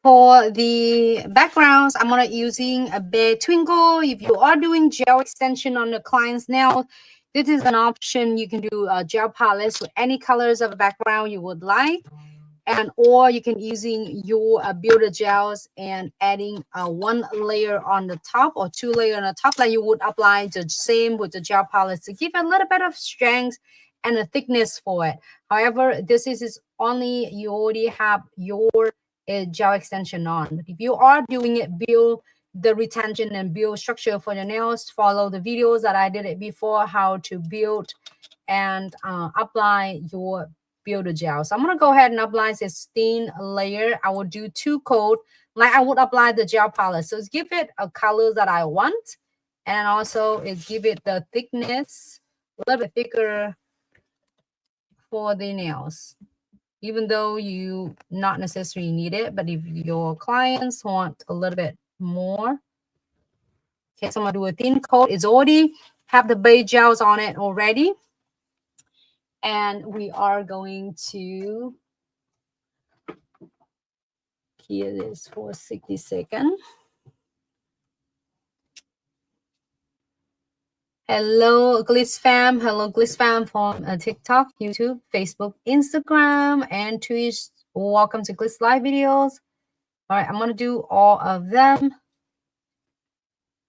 For the backgrounds, I'm gonna using a Bare Twinkle. If you are doing gel extension on the client's nail, this is an option. You can do a gel polish with any colors of a background you would like, and or you can using your Builder gels and adding one layer on the top or two layer on the top, like you would apply the same with the gel polish to give a little bit of strength and a thickness for it. However, this is only you already have your gel extension on. But if you are doing it, build the retention and build structure for your nails, follow the videos that I did it before, how to build and apply your Builder gel. So I'm going to go ahead and apply this thin layer. I will do 2 coat like I would apply the gel polish. So it's give it a color that I want, and also it's give it the thickness, a little bit thicker for the nails, even though you not necessarily need it. But if your clients want a little bit more, okay, so I'm gonna do a thin coat. It's already have the base gels on it already, and we are going to cure this for 60 seconds. Hello, Glitz fam. Hello, Glitz fam from TikTok, YouTube, Facebook, Instagram, and Twitch. Welcome to Glitz Live videos. All right, I'm going to do all of them.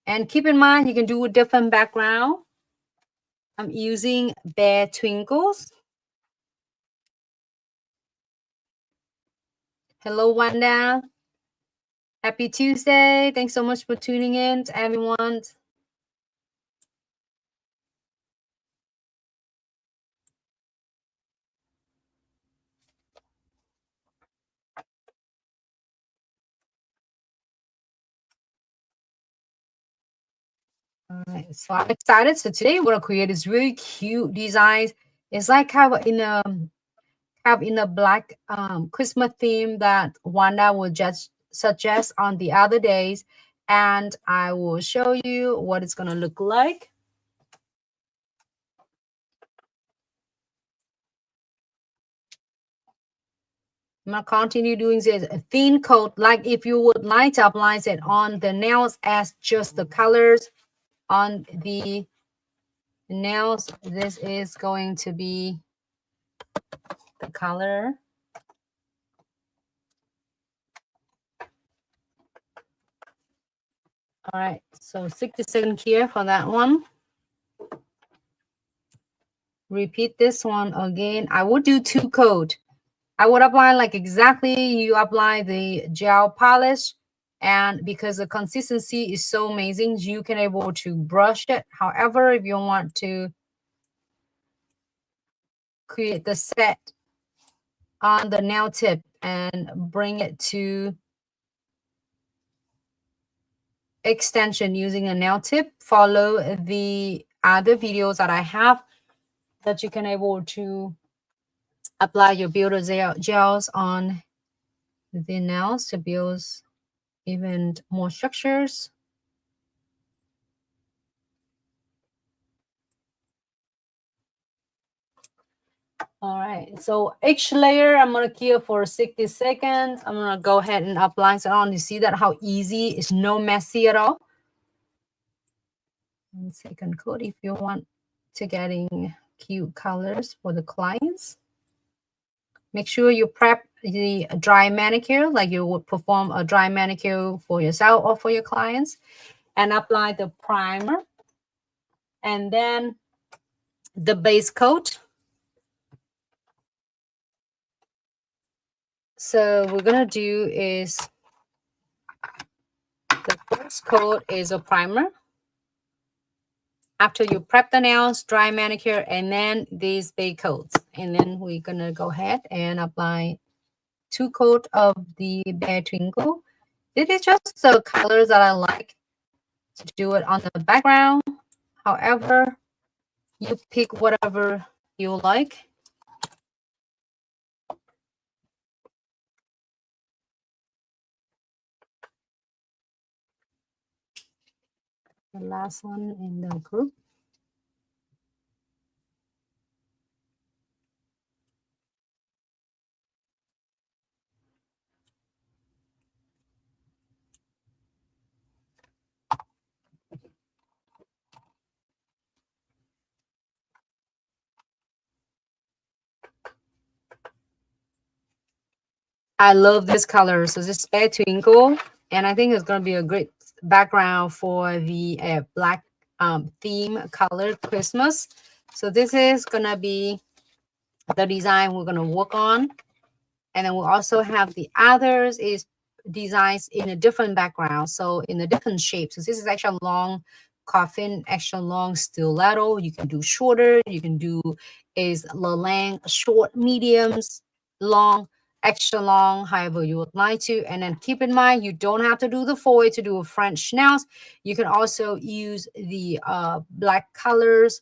And keep in mind, you can do a different background. I'm using Bare Twinkles. Hello, Wanda. Happy Tuesday. Thanks so much for tuning in to everyone. All right, so I'm excited. So today we're gonna create this really cute design. It's like kind of in a black Christmas theme that Wanda will just suggest on the other days, and I will show you what it's gonna look like. I'm gonna continue doing this a thin coat, like if you would like to apply it on the nails as just the colors on the nails. This is going to be the color. All right, so 60 seconds here for that one. Repeat this one again. I would do 2 coat. I would apply like exactly you apply the gel polish, and because the consistency is so amazing, you can able to brush it. However, if you want to create the set on the nail tip and bring it to extension using a nail tip, follow the other videos that I have that you can able to apply your Builder gels on the nails to build even more structures. All right, so each layer I'm gonna cure for 60 seconds. I'm gonna go ahead and apply it on. You see that how easy, it's no messy at all. And second coat if you want to getting cute colors for the clients. Make sure you prep the dry manicure like you would perform a dry manicure for yourself or for your clients, and apply the primer and then the base coat. So we're gonna do is the first coat is a primer. After you prep the nails, dry manicure, and then these base coats, and then we're gonna go ahead and apply 2 coat of the Bare Twinkle. This is just the colors that I like to do it on the background. However, you pick whatever you like. The last one in the group. I love this color. So this Spare Twinkle, and I think it's going to be a great background for the black theme color Christmas. So this is going to be the design we're going to work on. And then we'll also have the others is designs in a different background. So in a different shape. So this is actually a long coffin, extra long stiletto. You can do shorter. You can do is the length, short, mediums, long, extra long, however you would like to. And then keep in mind, you don't have to do the foil to do a French nails. You can also use the black colors.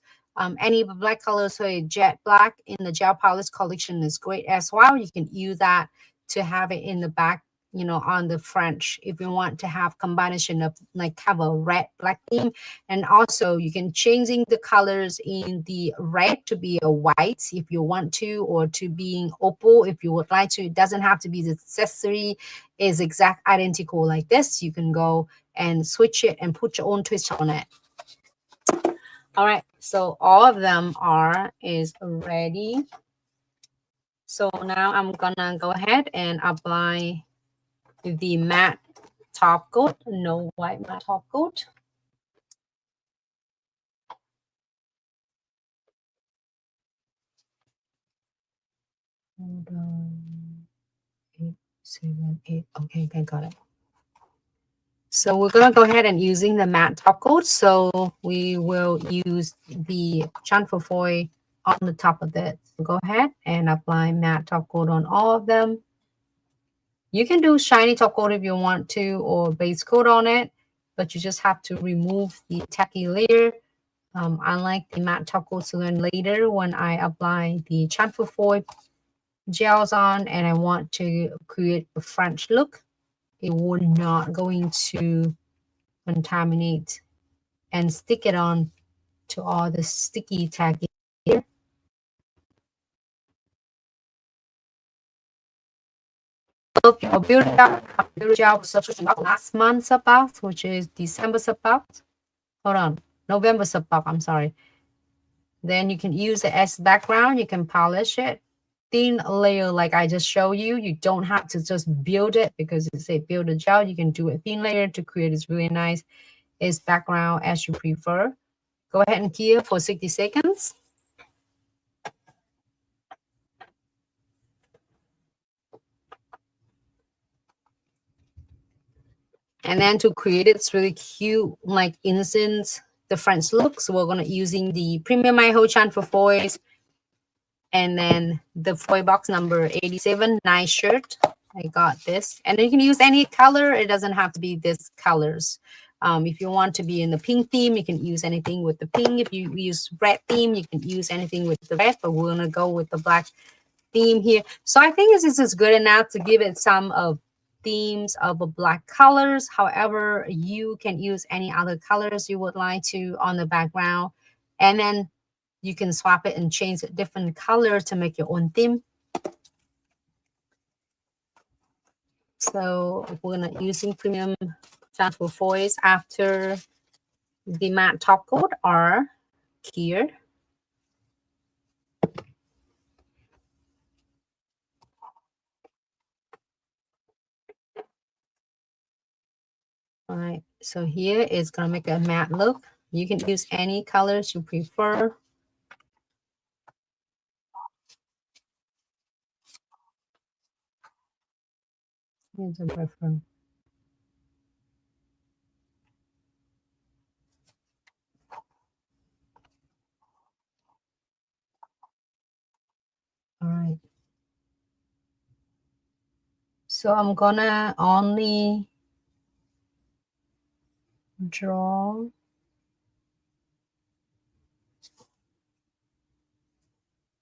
Any black color, so a jet black in the gel polish collection is great as well. You can use that to have it in the back, you know, on the French if you want to have combination of like have a red black theme. And also you can changing the colors in the red to be a white if you want to, or to being opal if you would like to. It doesn't have to be the accessory is exact identical like this. You can go and switch it and put your own twist on it. All right, so all of them is ready. So now I'm gonna go ahead and apply the matte top coat, no white matte top coat. Hold on. 8, 7, 8. Okay, I got it. So we're gonna go ahead and using the matte top coat. So we will use the chamfer foil on the top of it. So go ahead and apply matte top coat on all of them. You can do shiny top coat if you want to, or base coat on it, but you just have to remove the tacky layer. Unlike the matte top coat, so then later when I apply the chamfer foil gels on and I want to create a French look, it will not going to contaminate and stick it on to all the sticky tacky layer. Your Builder Gel subscription box last month's box, which is December's box. Hold on, November's box. I'm sorry. Then you can use it as background. You can polish it. Thin layer like I just showed you. You don't have to just build it because it's a Builder Gel. You can do a thin layer to create this really nice is background as you prefer. Go ahead and key for 60 seconds. And then to create it's really cute, like innocent, the French look. So we're gonna using the premium iHold chamfer foils, and then the foil box number 87, nice shirt. I got this, and you can use any color. It doesn't have to be this colors. If you want to be in the pink theme, you can use anything with the pink. If you use red theme, you can use anything with the red. But we're gonna go with the black theme here. So I think this is good enough to give it some of themes of black colors. However, you can use any other colors you would like to on the background, and then you can swap it and change a different color to make your own theme. So we're gonna using premium transfer foils after the matte top coat are here. All right, so here is gonna make a matte look. You can use any colors you prefer. Here's a preference. All right. So I'm gonna only draw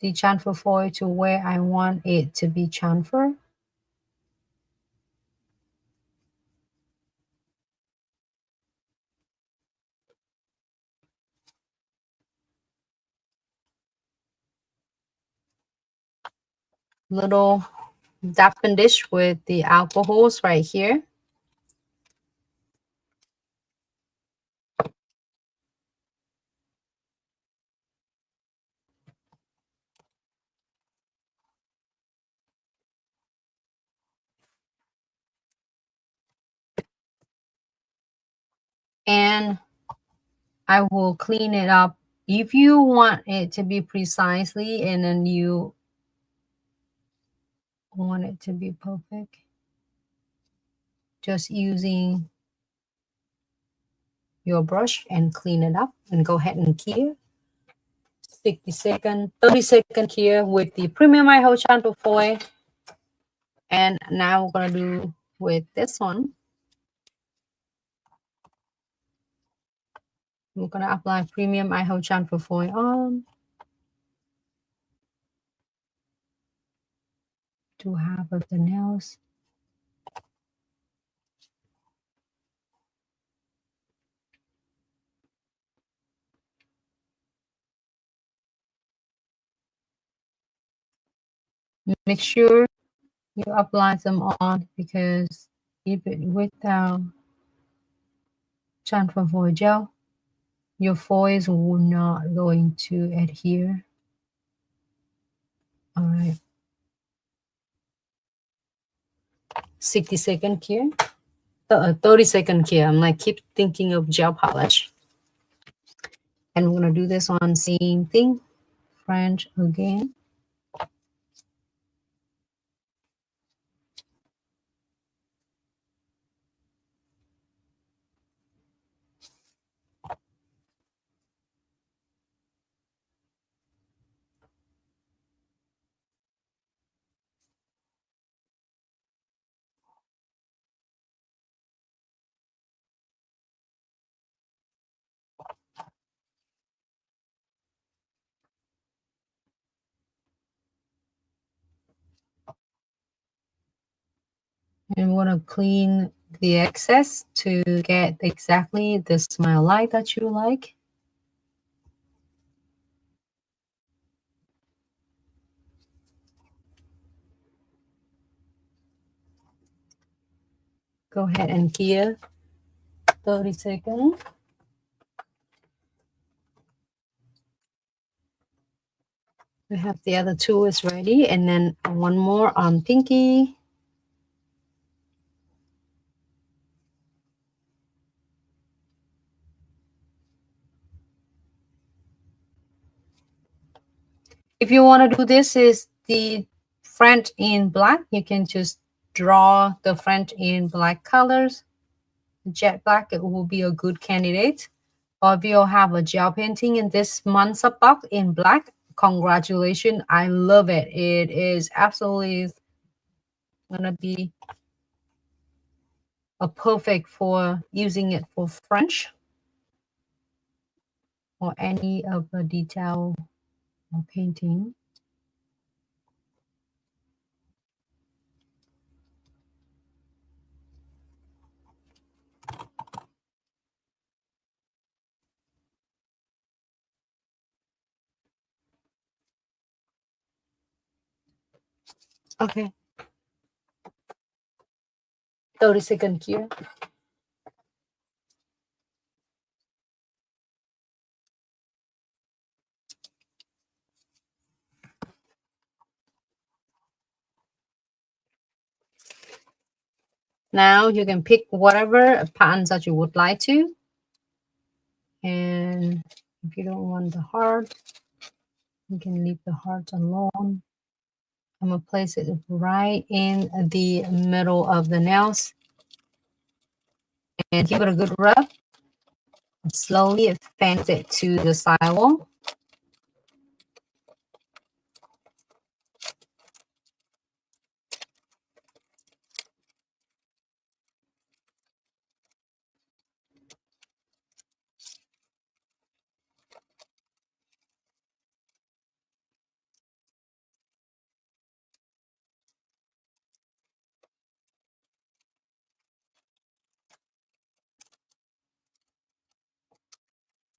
the chamfer foil to where I want it to be chamfer. Little dappen dish with the alcohols right here. and I will clean it up. If you want it to be precisely and then you want it to be perfect, just using your brush and clean it up and go ahead and cure. 60-second, 30-second cure with the premium iHold shampoo foil. And now we're gonna do with this one. We're gonna apply premium iHold shampoo foil on to half of the nails. Make sure you apply them on, because if it without shampoo foil gel, your foils will not going to adhere. All right. 60-second cure. 30-second cure. I'm like keep thinking of gel polish. And we're gonna do this on same thing. French again. And we're gonna clean the excess to get exactly the smile light that you like. Go ahead and cure 30 seconds. We have the other two is ready, and then one more on pinky. If you want to do this is the front in black, you can just draw the front in black colors. Jet black, it will be a good candidate. Or if you have a gel painting in this month's box in black, congratulations, I love it. It is absolutely gonna be a perfect for using it for French or any of the detail or painting. Okay. 30-second cure. Now you can pick whatever patterns that you would like to. And if you don't want the heart, you can leave the heart alone. I'm gonna place it right in the middle of the nails and give it a good rub. Slowly advance it to the sidewall.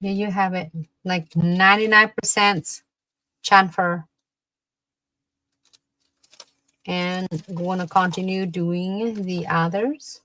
Here you have it, like 99% chamfer. And we want to continue doing the others.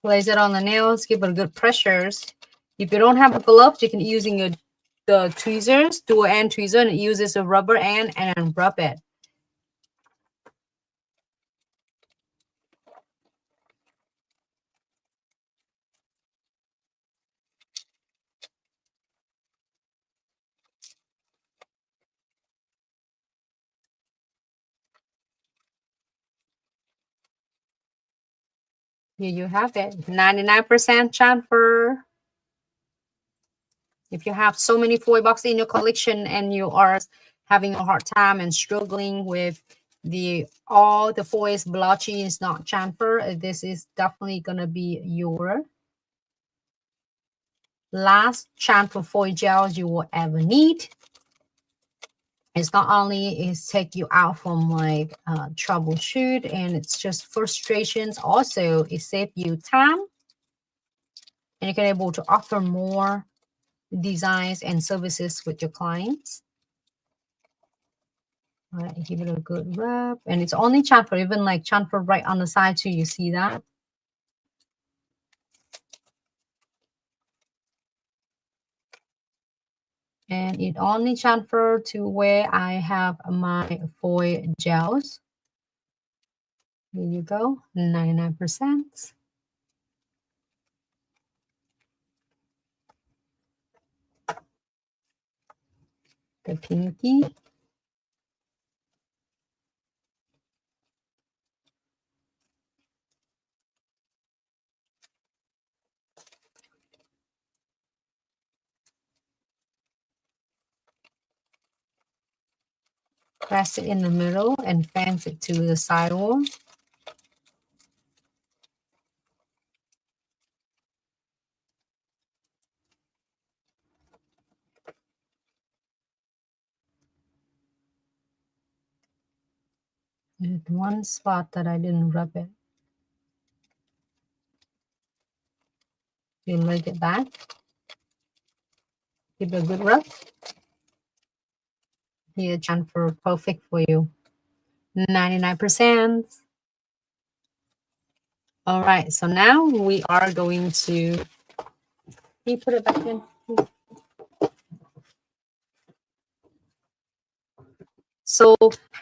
Place it on the nails, give it a good pressures. If you don't have a glove, you can using the tweezers, dual end tweezer, and it uses a rubber end and rub it. Here you have it, 99% chamfer. If you have so many foil boxes in your collection and you are having a hard time and struggling with all the foil is blotchy, it's not chamfer, this is definitely gonna be your last chamfer foil gels you will ever need. It's not only is take you out from like troubleshoot and it's just frustrations, also it save you time and you can able to offer more designs and services with your clients. All right, give it a good rub, and it's only chamfer, even like chamfer right on the side too. You see that? And it only chamfer to where I have my foil gels. Here you go, 99%. The pinky. Press it in the middle and fans it to the side wall. There's one spot that I didn't rub it. You leg it back. Give it a good rub. Here, chamfer, perfect for you. 99%. All right, so now we are going to, can you put it back in? So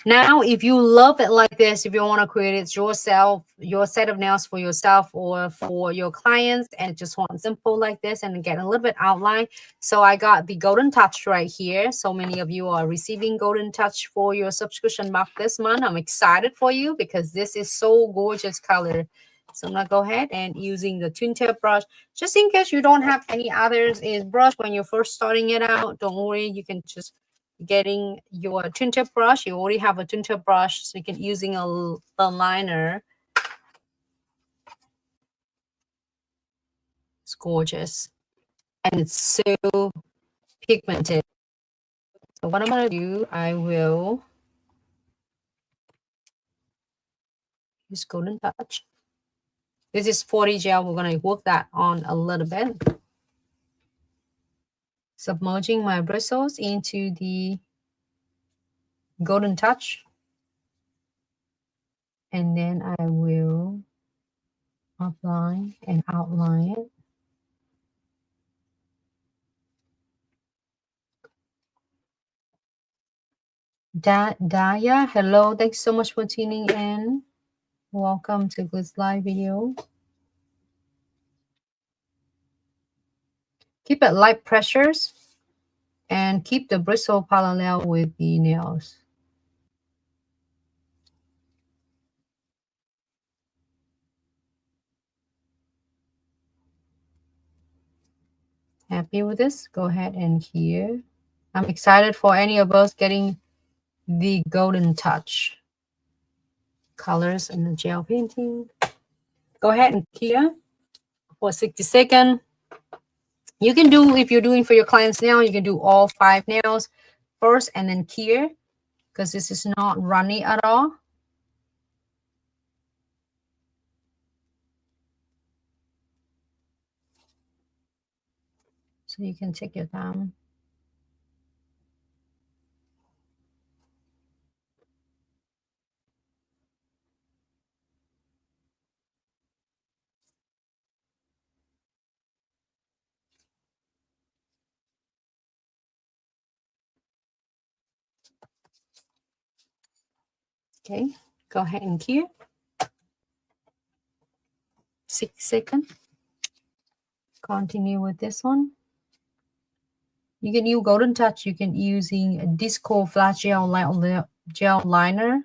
now if you love it like this, if you want to create it yourself, your set of nails for yourself or for your clients and just want simple like this and get a little bit outline. So I got the golden touch right here. So many of you are receiving golden touch for your subscription box this month. I'm excited for you because this is so gorgeous color. So I'm gonna go ahead and using the twin tip brush, just in case you don't have any others is brush when you're first starting it out. Don't worry, you can just getting your twin tip brush. You already have a twin tip brush, so you can using a liner. It's gorgeous and it's so pigmented. So what I'm gonna do, I will use golden touch. This is 40 gel. We're gonna work that on a little bit. Submerging my bristles into the golden touch. And then I will outline and outline it. Daya, hello. Thanks so much for tuning in. Welcome to Glitz Live video. Keep it light pressures and keep the bristle parallel with the nails. Happy with this? Go ahead and here. I'm excited for any of us getting the golden touch colors in the gel painting. Go ahead and here for 60 seconds. You can do, if you're doing for your clients now, you can do all 5 nails first and then here, because this is not runny at all. So you can take your time. Okay, go ahead and cure. 6 seconds. Continue with this one. You can use Golden Touch. You can using a Disco Flash Gel Liner.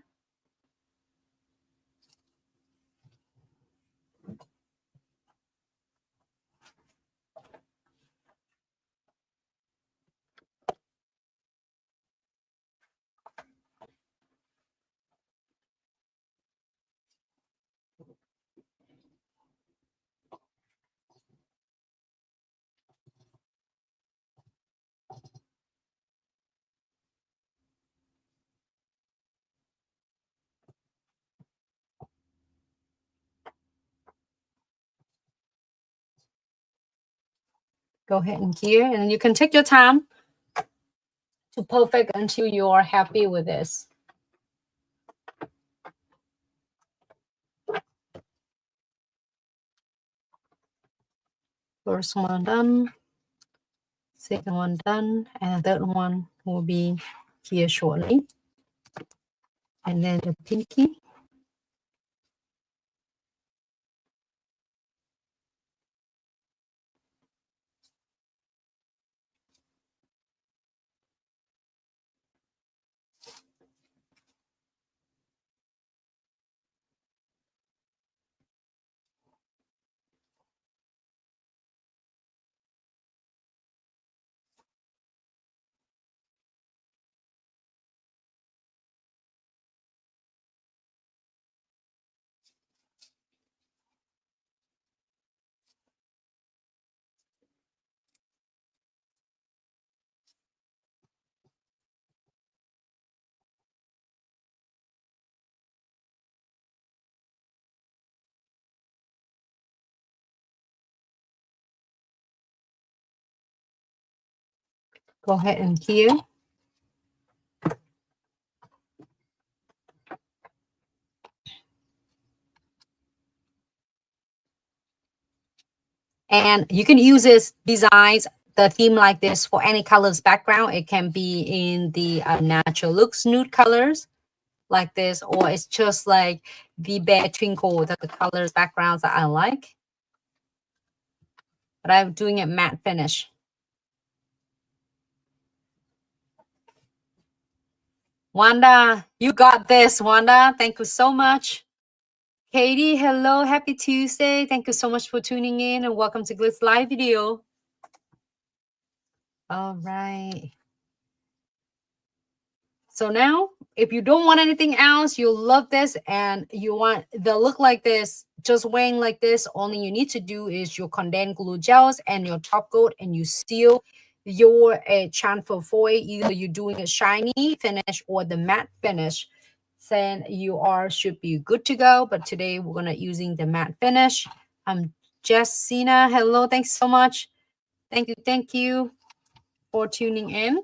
Go ahead and cure, and you can take your time to perfect until you are happy with this. First one done, second one done, and third one will be here shortly. And then the pinky. Go ahead and cure. And you can use this designs, the theme like this for any colors background. It can be in the natural looks nude colors like this, or it's just like the bare twinkle, the colors backgrounds that I like. But I'm doing it matte finish. Wanda, you got this, Wanda. Thank you so much. Katie, hello. Happy Tuesday. Thank you so much for tuning in and welcome to Glitz Live video. All right. So now, if you don't want anything else, you love this and you want the look like this, just wearing like this, only you need to do is your condensed glue gels and your top coat, and you seal your chamfer foil. Either you're doing a shiny finish or the matte finish, then you should be good to go. But today we're gonna using the matte finish. Jessina, hello, thanks so much. Thank you for tuning in.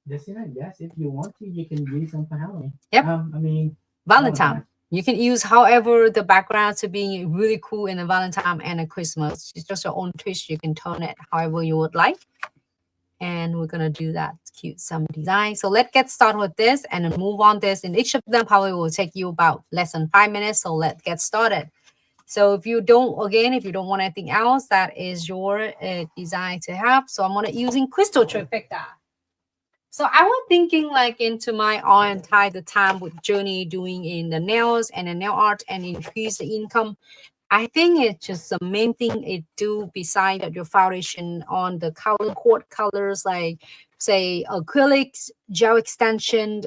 Jessica, yes, if you want to, you can use them for Halloween. Yep. I mean, Valentine. You can use however the background to be really cool in a Valentine and a Christmas. It's just your own twist. You can tone it however you would like. And we're going to do that cute some design. So let's get started with this and then move on this. And each of them probably will take you about less than 5 minutes. So let's get started. So if you don't want anything else, that is your design to have. So I'm going to using Crystal Trifecta. So I was thinking like into my entire time with journey doing in the nails and the nail art and increase the income. I think it's just the main thing it do beside your foundation on the color coat colors, like say acrylic gel extension,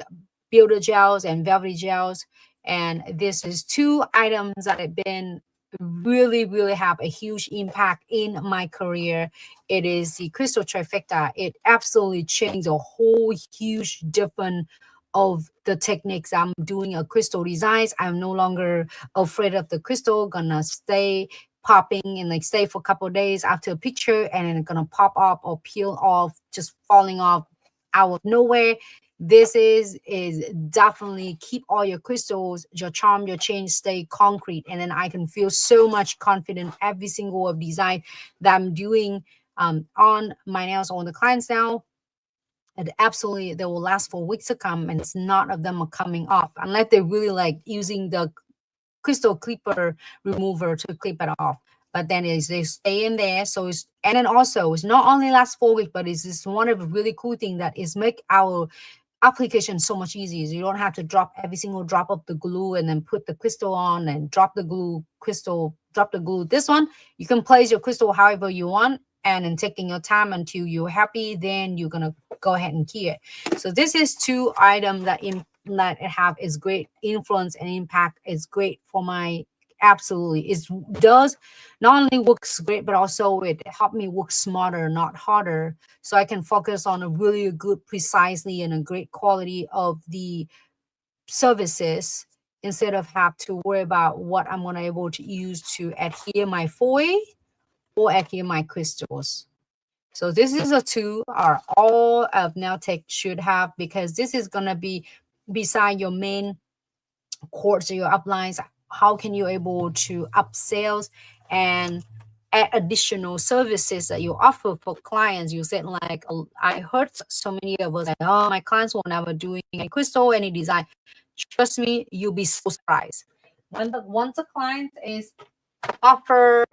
builder gels and velvet gels. And this is two items that have been really have a huge impact in my career. It is the Crystal Trifecta. It absolutely changed a whole huge different of the techniques I'm doing a crystal designs. I'm no longer afraid of the crystal, gonna stay popping and like stay for a couple of days after a picture and then gonna pop up or peel off, just falling off out of nowhere. This is definitely keep all your crystals, your charm, your chain stay concrete, and then I can feel so much confident every single design that I'm doing on my nails on the client's nail. And absolutely, they will last for weeks to come, and it's none of them are coming off unless they really like using the crystal clipper remover to clip it off. But then is they stay in there. So it's, and then also it's not only last 4 weeks, but it's just one of the really cool thing that is make our application so much easier. You don't have to drop every single drop of the glue and then put the crystal on and drop the glue, crystal, drop the glue. This one, you can place your crystal however you want, and in taking your time until you're happy, then you're gonna go ahead and key it. So this is 2 items that that it have is great influence and impact. Is great for my, absolutely. It does not only works great, but also it helped me work smarter, not harder. So I can focus on a really good, precisely, and a great quality of the services instead of have to worry about what I'm going to able to use to adhere my foil or adhere my crystals. So this is a 2 are all of Nailtech should have, because this is going to be beside your main course or your uplines. How can you able to upsells and add additional services that you offer for clients? You said like, I heard so many of us like, oh, my clients will never do any crystal, any design. Trust me, you'll be so surprised. Once a client is offer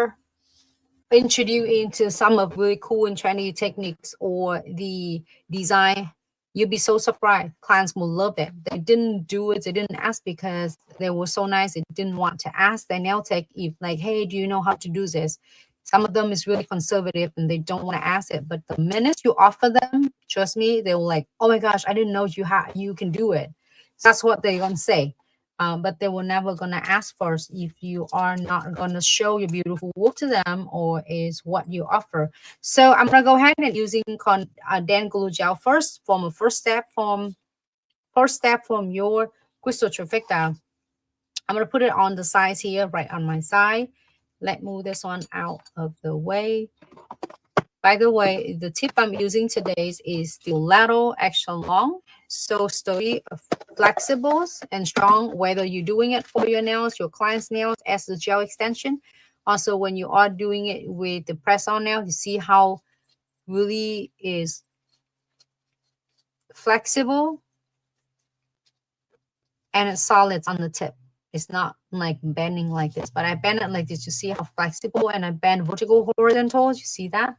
introduce into some of really cool and trendy techniques or the design, you'll be so surprised. Clients will love it. They didn't do it, they didn't ask because they were so nice. They didn't want to ask their nail tech if like, hey, do you know how to do this? Some of them is really conservative and they don't want to ask it. But the minute you offer them, trust me, they will like, oh my gosh, I didn't know you can do it. So that's what they're gonna say. But they were never going to ask first if you are not going to show your beautiful work to them or is what you offer. So I'm going to go ahead and using Dan glue gel first from a first step from your crystal trifecta. I'm going to put it on the sides here, right on my side. Let's move this one out of the way. By the way, the tip I'm using today is the lateral extra long, so sturdy, flexible, and strong, whether you're doing it for your nails, your client's nails as the gel extension. Also, when you are doing it with the press-on nail, you see how really is flexible and it's solid on the tip. It's not like bending like this, but I bend it like this. You see how flexible, and I bend vertical, horizontal. You see that?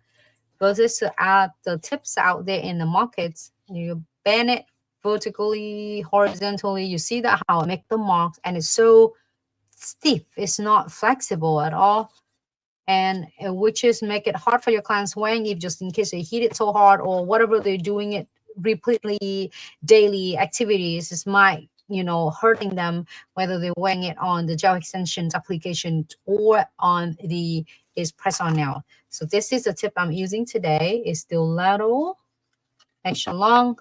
Versus the tips out there in the markets, you bend it vertically, horizontally. You see that how I make the marks, and it's so stiff. It's not flexible at all, and which is make it hard for your clients wearing if just in case they hit it so hard or whatever they're doing it repeatedly daily activities. Is might hurting them whether they're wearing it on the gel extensions application or on the press on nail. So this is the tip I'm using today. It's still lateral, extra long.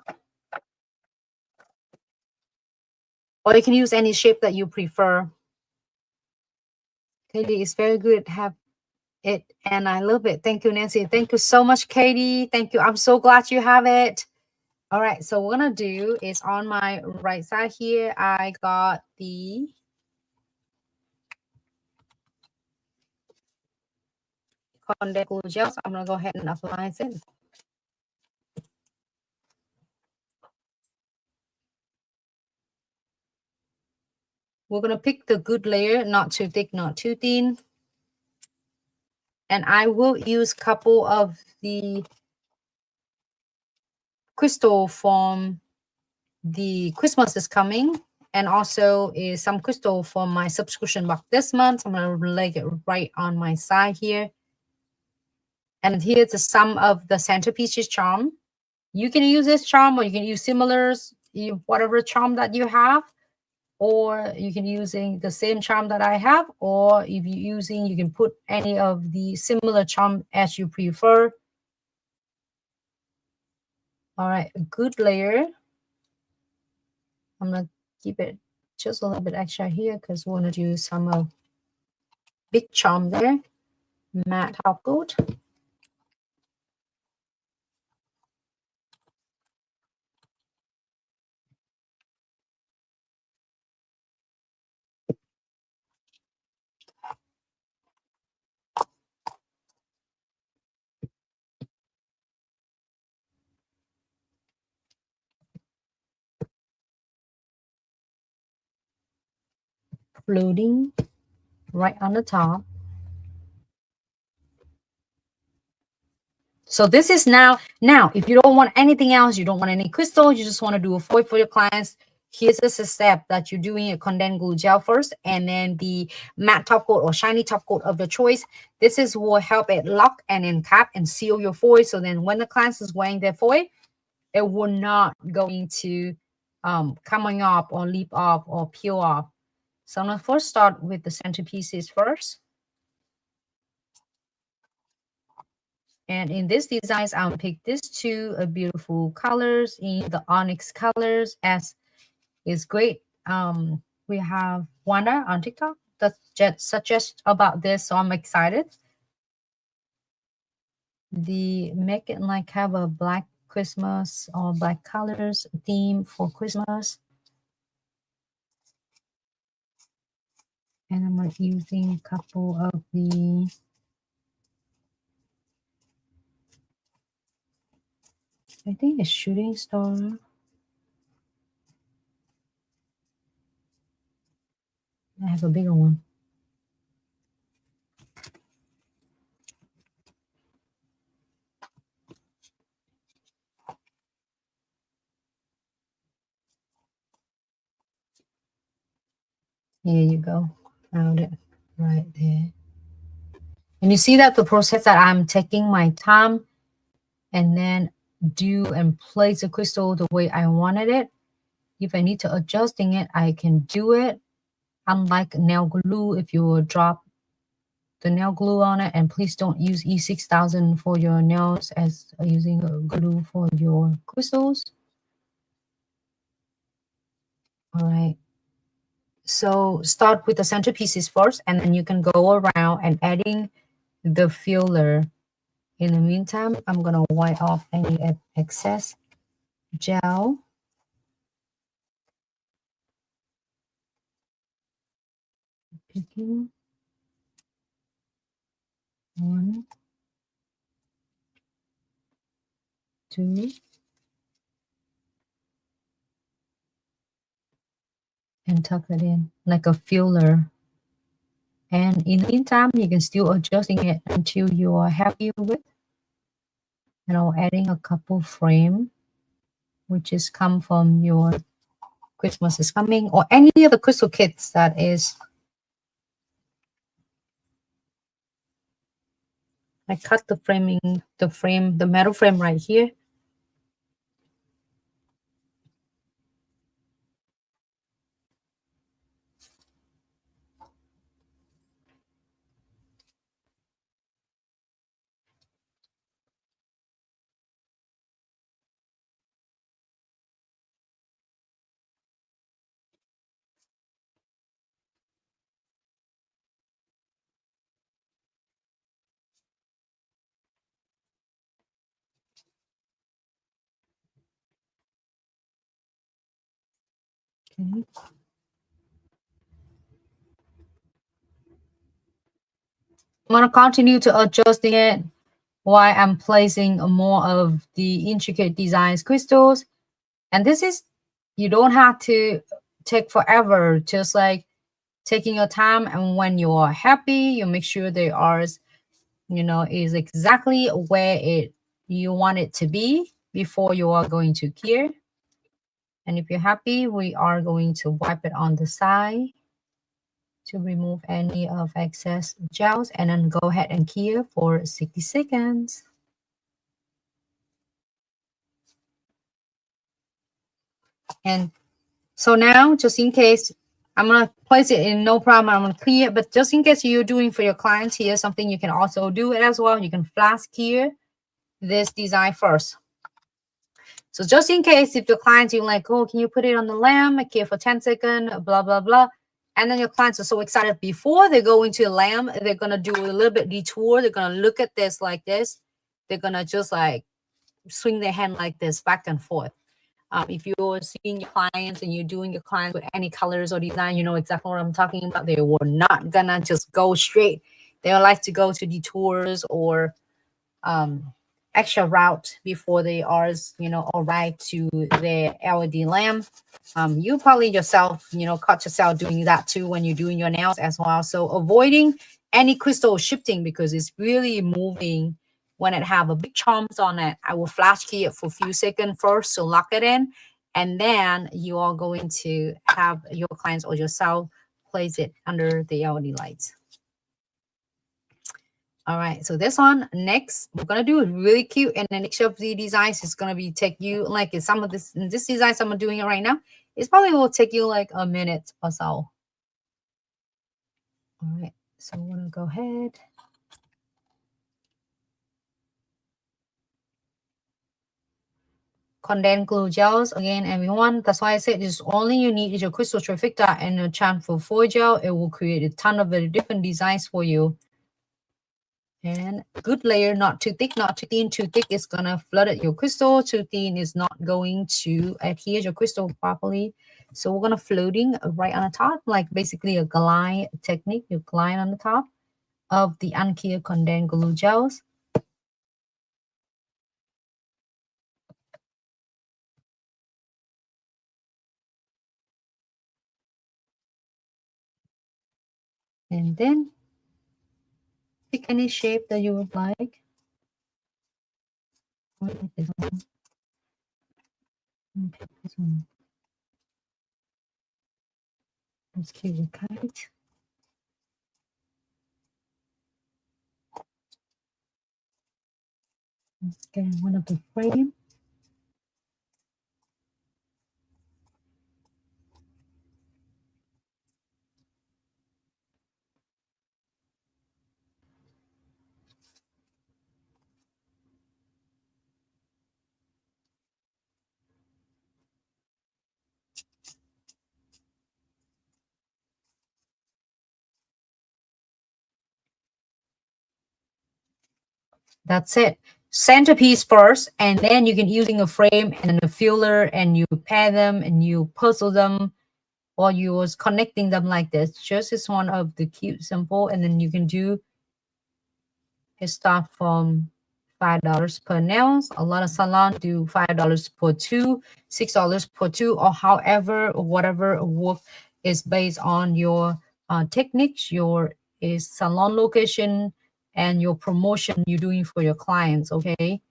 Or you can use any shape that you prefer. Katie, it's very good. Have it, and I love it. Thank you, Nancy. Thank you so much, Katie. Thank you. I'm so glad you have it. All right, so what I'm gonna do is on my right side here, I got the contact glue gel. So I'm gonna go ahead and apply it. We're gonna pick the good layer, not too thick, not too thin. And I will use a couple of the crystal from the Christmas is coming, and also is some crystal from my subscription box this month. I'm gonna lay it right on my side here. And here's the sum of the centerpieces charm. You can use this charm, or you can use similars, whatever charm that you have, or you can using the same charm that I have, or if you're using, you can put any of the similar charm as you prefer. All right, a good layer. I'm gonna keep it just a little bit extra here because we want to do some big charm there. Matte top coat. floating right on the top. So this is now, if you don't want anything else, you don't want any crystal, you just want to do a foil for your clients, here's a step that you're doing a condensed glue gel first, and then the matte top coat or shiny top coat of your choice. This is will help it lock and encap and seal your foil. So then when the client is wearing their foil, it will not going to coming off or leap off or peel off. So I'm going to first start with the centerpieces first. And in this designs, I'll pick these two beautiful colors in the onyx colors, as is great. We have Wanda on TikTok that just suggest about this, so I'm excited. The make it like have a black Christmas or black colors theme for Christmas. And I'm using a couple of the I think it's shooting star. I have a bigger one. Here you go. Found it right there. And you see that the process that I'm taking my time and then do and place the crystal the way I wanted it. If I need to adjusting it, I can do it. Unlike nail glue, if you will drop the nail glue on it, and please don't use E6000 for your nails as using a glue for your crystals. All right. So start with the centerpieces first, and then you can go around and adding the filler. In the meantime, I'm going to wipe off any excess gel. Picking 1, 2, and tuck it in like a filler. And in the meantime, you can still adjusting it until you are happy with. And I'm adding a couple frame, which is come from your Christmas is coming, or any of the crystal kits that is. I cut the framing, the metal frame right here. Okay. I'm going to continue to adjusting it while I'm placing more of the intricate designs crystals. And this is, you don't have to take forever, just like taking your time, and when you are happy, you make sure they are, you know, is exactly where you want it to be before you are going to cure. And if you're happy, we are going to wipe it on the side to remove any of excess gels, and then go ahead and cure for 60 seconds. And so now, just in case, I'm going to place it in no problem. I'm going to clear it. But just in case you're doing for your clients here, something you can also do it as well. You can flash cure this design first. So just in case, if your clients, you're like, oh, can you put it on the lamp? Cure for 10 seconds, blah, blah, blah. And then your clients are so excited before they go into the lamp, they're going to do a little bit detour. They're going to look at this like this. They're going to just like swing their hand like this back and forth. If you're seeing your clients and you're doing your clients with any colors or design, you know exactly what I'm talking about. They were not gonna just go straight. They like to go to detours or extra route before they are, you know, arrive to their LED lamp. You probably yourself, you know, caught yourself doing that too when you're doing your nails as well. So avoiding any crystal shifting because it's really moving when it have a big charms on it. I will flash key it for a few seconds first to lock it in, and then you are going to have your clients or yourself place it under the LED lights. All right, so this one next we're gonna do it really cute, and then each of the designs is gonna be take you like some of this design I'm doing it right now. It's probably will take you like a minute or so. All right, so I'm gonna go ahead. Condensed glue gels again, everyone. That's why I said this only you need is your crystal trifecta and a chamfer foil gel. It will create a ton of very different designs for you. And good layer, not too thick, not too thin. Too thick is gonna flood your crystal. Too thin is not going to adhere your crystal properly. So we're gonna floating right on the top, like basically a glide technique. You glide on the top of the unclear condensed glue gels. And then pick any shape that you would like. This one. Pick this one. Let's keep the kite. Let's get one of the frame. That's it. Centerpiece first, and then you can using a frame and a filler, and you pair them and you puzzle them, or you was connecting them like this. Just is one of the cute simple, and then you can do it start from $5 per nails. A lot of salon do $5 per two, $6 per two, or however, whatever work is based on your techniques, your is salon location, and your promotion you're doing for your clients. Okay.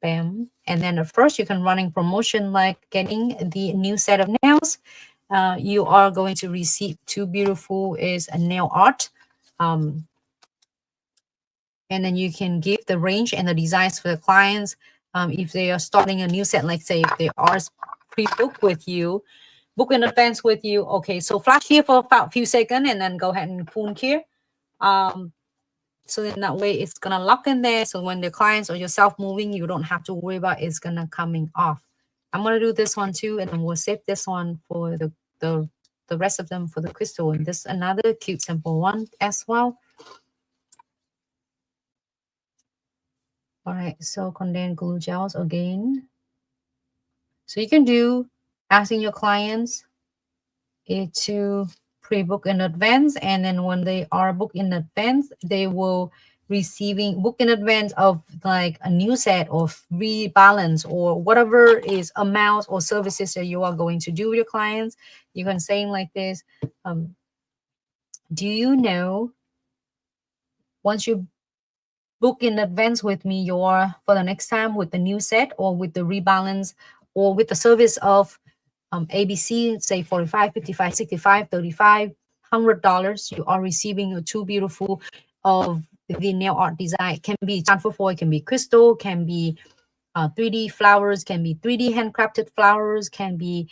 Bam. And then at first you can running promotion like getting the new set of nails. You are going to receive two beautiful is a nail art. And then you can give the range and the designs for the clients. If they are starting a new set, like say if they are pre-booked with you, book in advance with you. Okay, so flash here for about a few seconds and then go ahead and phone here. So then that way it's gonna lock in there. So when the clients or yourself moving, you don't have to worry about it's gonna coming off. I'm gonna do this one too, and then we'll save this one for the rest of them for the crystal. And this another cute simple one as well. All right, so condensed glue gels again. So you can do asking your clients to pre-book in advance, and then when they are booked in advance, they will receiving book in advance of like a new set or rebalance or whatever is amounts or services that you are going to do with your clients. You can say like this, do you know once you book in advance with me your for the next time with the new set or with the rebalance or with the service of ABC, say 45, 55, 65, 35, $100, you are receiving two beautiful of the nail art design. It can be chamfer foil, can be crystal, can be 3D flowers, can be 3D handcrafted flowers, can be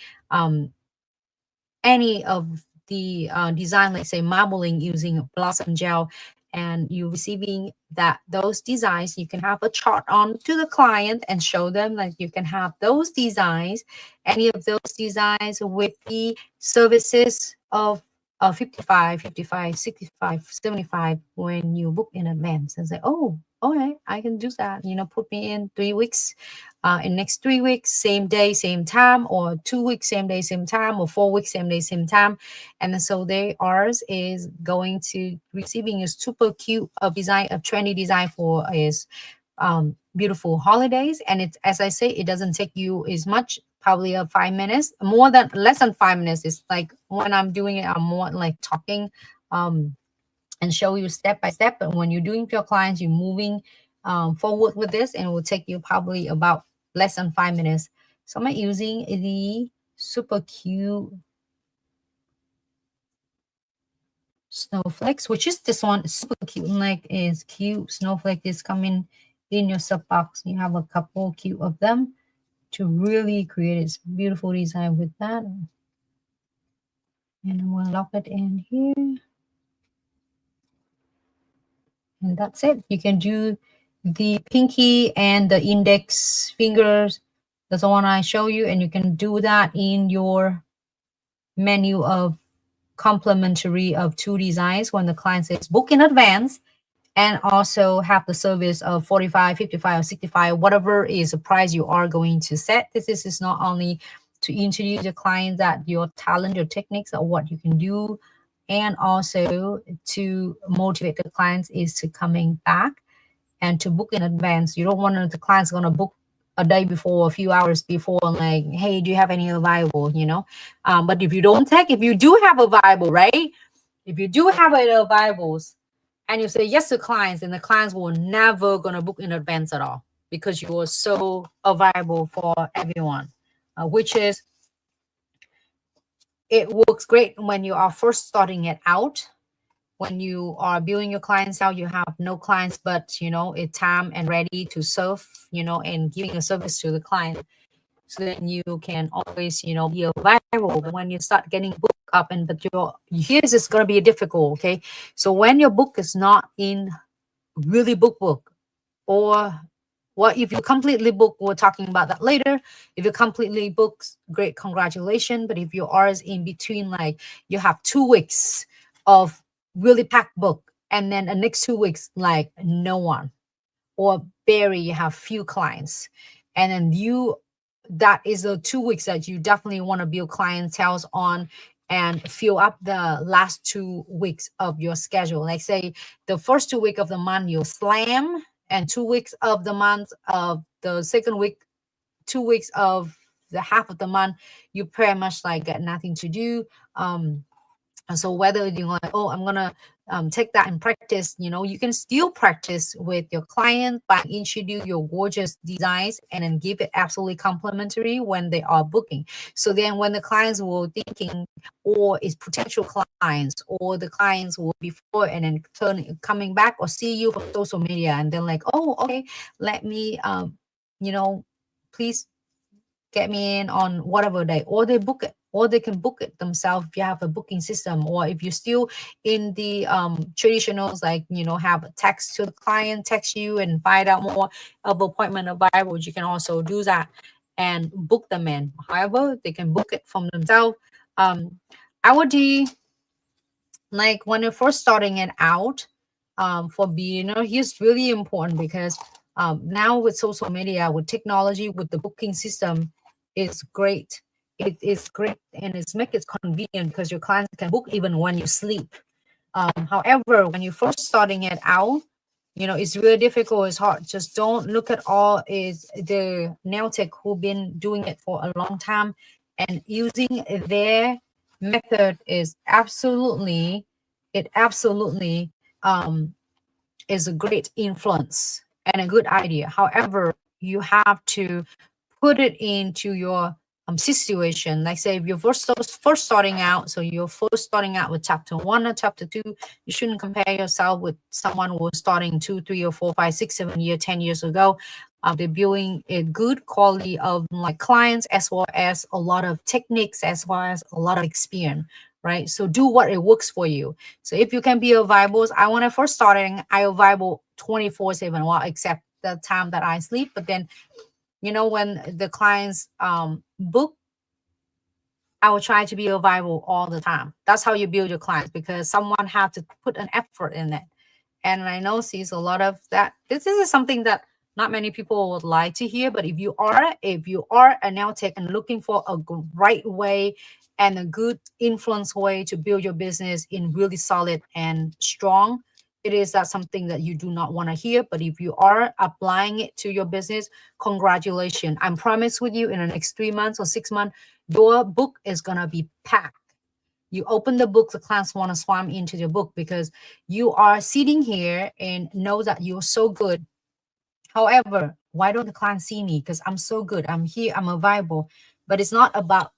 any of the design, like say marbling using blossom gel, and you receiving that those designs, you can have a chart on to the client and show them like you can have those designs, any of those designs with the services of 55, 55, 65, 75 when you book in advance and say, oh, okay, I can do that. You know, put me in 3 weeks, in next 3 weeks, same day, same time, or 2 weeks, same day, same time, or 4 weeks, same day, same time. And then so they ours is going to receiving a super cute design, a trendy design for is beautiful holidays. And it's, as I say, it doesn't take you as much, probably 5 minutes, less than 5 minutes. It's like when I'm doing it, I'm more like talking and show you step by step. But when you're doing for your clients, you're moving forward with this, and it will take you probably about less than 5 minutes. So I'm using the super cute snowflakes, which is this one. Super cute, like is cute snowflake is coming in your sub box. You have a couple cute of them to really create this beautiful design with that. And I'm gonna lock it in here. And that's it. You can do the pinky and the index fingers. That's the one I show you, and you can do that in your menu of complimentary of 2 designs when the client says book in advance, and also have the service of 45, 55, or 65, whatever is the price you are going to set. This is not only to introduce the client that your talent, your techniques, or what you can do, and also to motivate the clients is to coming back and to book in advance. You don't want the client's going to book a day before, a few hours before, like, hey, do you have any available, you know? But if you don't take, if you do have available, right? If you do have availables and you say yes to clients, then the clients will never going to book in advance at all, because you are so available for everyone, which is, it works great when you are first starting it out. When you are building your clients out, you have no clients, but you know, it's time and ready to serve, you know, and giving a service to the client. So then you can always, you know, be available. But when you start getting booked up, and but here's it's going to be difficult. Okay, so when your book is not in really book, or what if you completely book, we're talking about that later. If you completely book, great, congratulations. But if your is in between, like you have 2 weeks of really packed book, and then the next 2 weeks like no one, or barely, you have few clients, and then that is the 2 weeks that you definitely want to build clientele on and fill up the last 2 weeks of your schedule. Like say the first 2 weeks of the month you slam, and 2 weeks of the month of the second week, 2 weeks of the half of the month, you pretty much like got nothing to do. And so whether you're like, oh, I'm gonna take that and practice, you know, you can still practice with your client by introduce your gorgeous designs and then give it absolutely complimentary when they are booking. So then when the clients will thinking, or is potential clients, or the clients will before and then coming back or see you from social media, and then like, oh, okay, let me, you know, please get me in on whatever day, or they book it, or they can book it themselves if you have a booking system. Or if you're still in the traditionals, like, you know, have a text to the client, text you and find out more of appointment available, you can also do that and book them in. However, they can book it from themselves. I would do, like when you're first starting it out, for beginner, here's really important, because now with social media, with technology, with the booking system, it's great. It is great, and it's make it convenient because your clients can book even when you sleep. However, when you're first starting it out, you know, it's really difficult. It's hard. Just don't look at all is the nail tech who've been doing it for a long time, and using their method is absolutely, it absolutely is a great influence and a good idea. However, you have to put it into your situation. Like say if you're first starting out, so you're first starting out with chapter 1 or chapter 2, you shouldn't compare yourself with someone who was starting 2, 3, or 4, 5, 6, 7 years, 10 years ago. They're building a good quality of like clients, as well as a lot of techniques, as well as a lot of experience, right? So do what it works for you. So if you can be available, when I first starting, I available 24/7, well, except the time that I sleep. But then, you know, when the clients book, I will try to be available all the time. That's how you build your clients, because someone have to put an effort in it. And I know sees a lot of that. This is something that not many people would like to hear. But if you are a nail tech and looking for a right way and a good influence way to build your business in really solid and strong, it is that something that you do not want to hear. But if you are applying it to your business, congratulations. I promise with you in the next 3 months or 6 months, your book is going to be packed. You open the book, the clients want to swim into your book because you are sitting here and know that you're so good. However, why don't the clients see me? Because I'm so good. I'm here. I'm available. But it's not about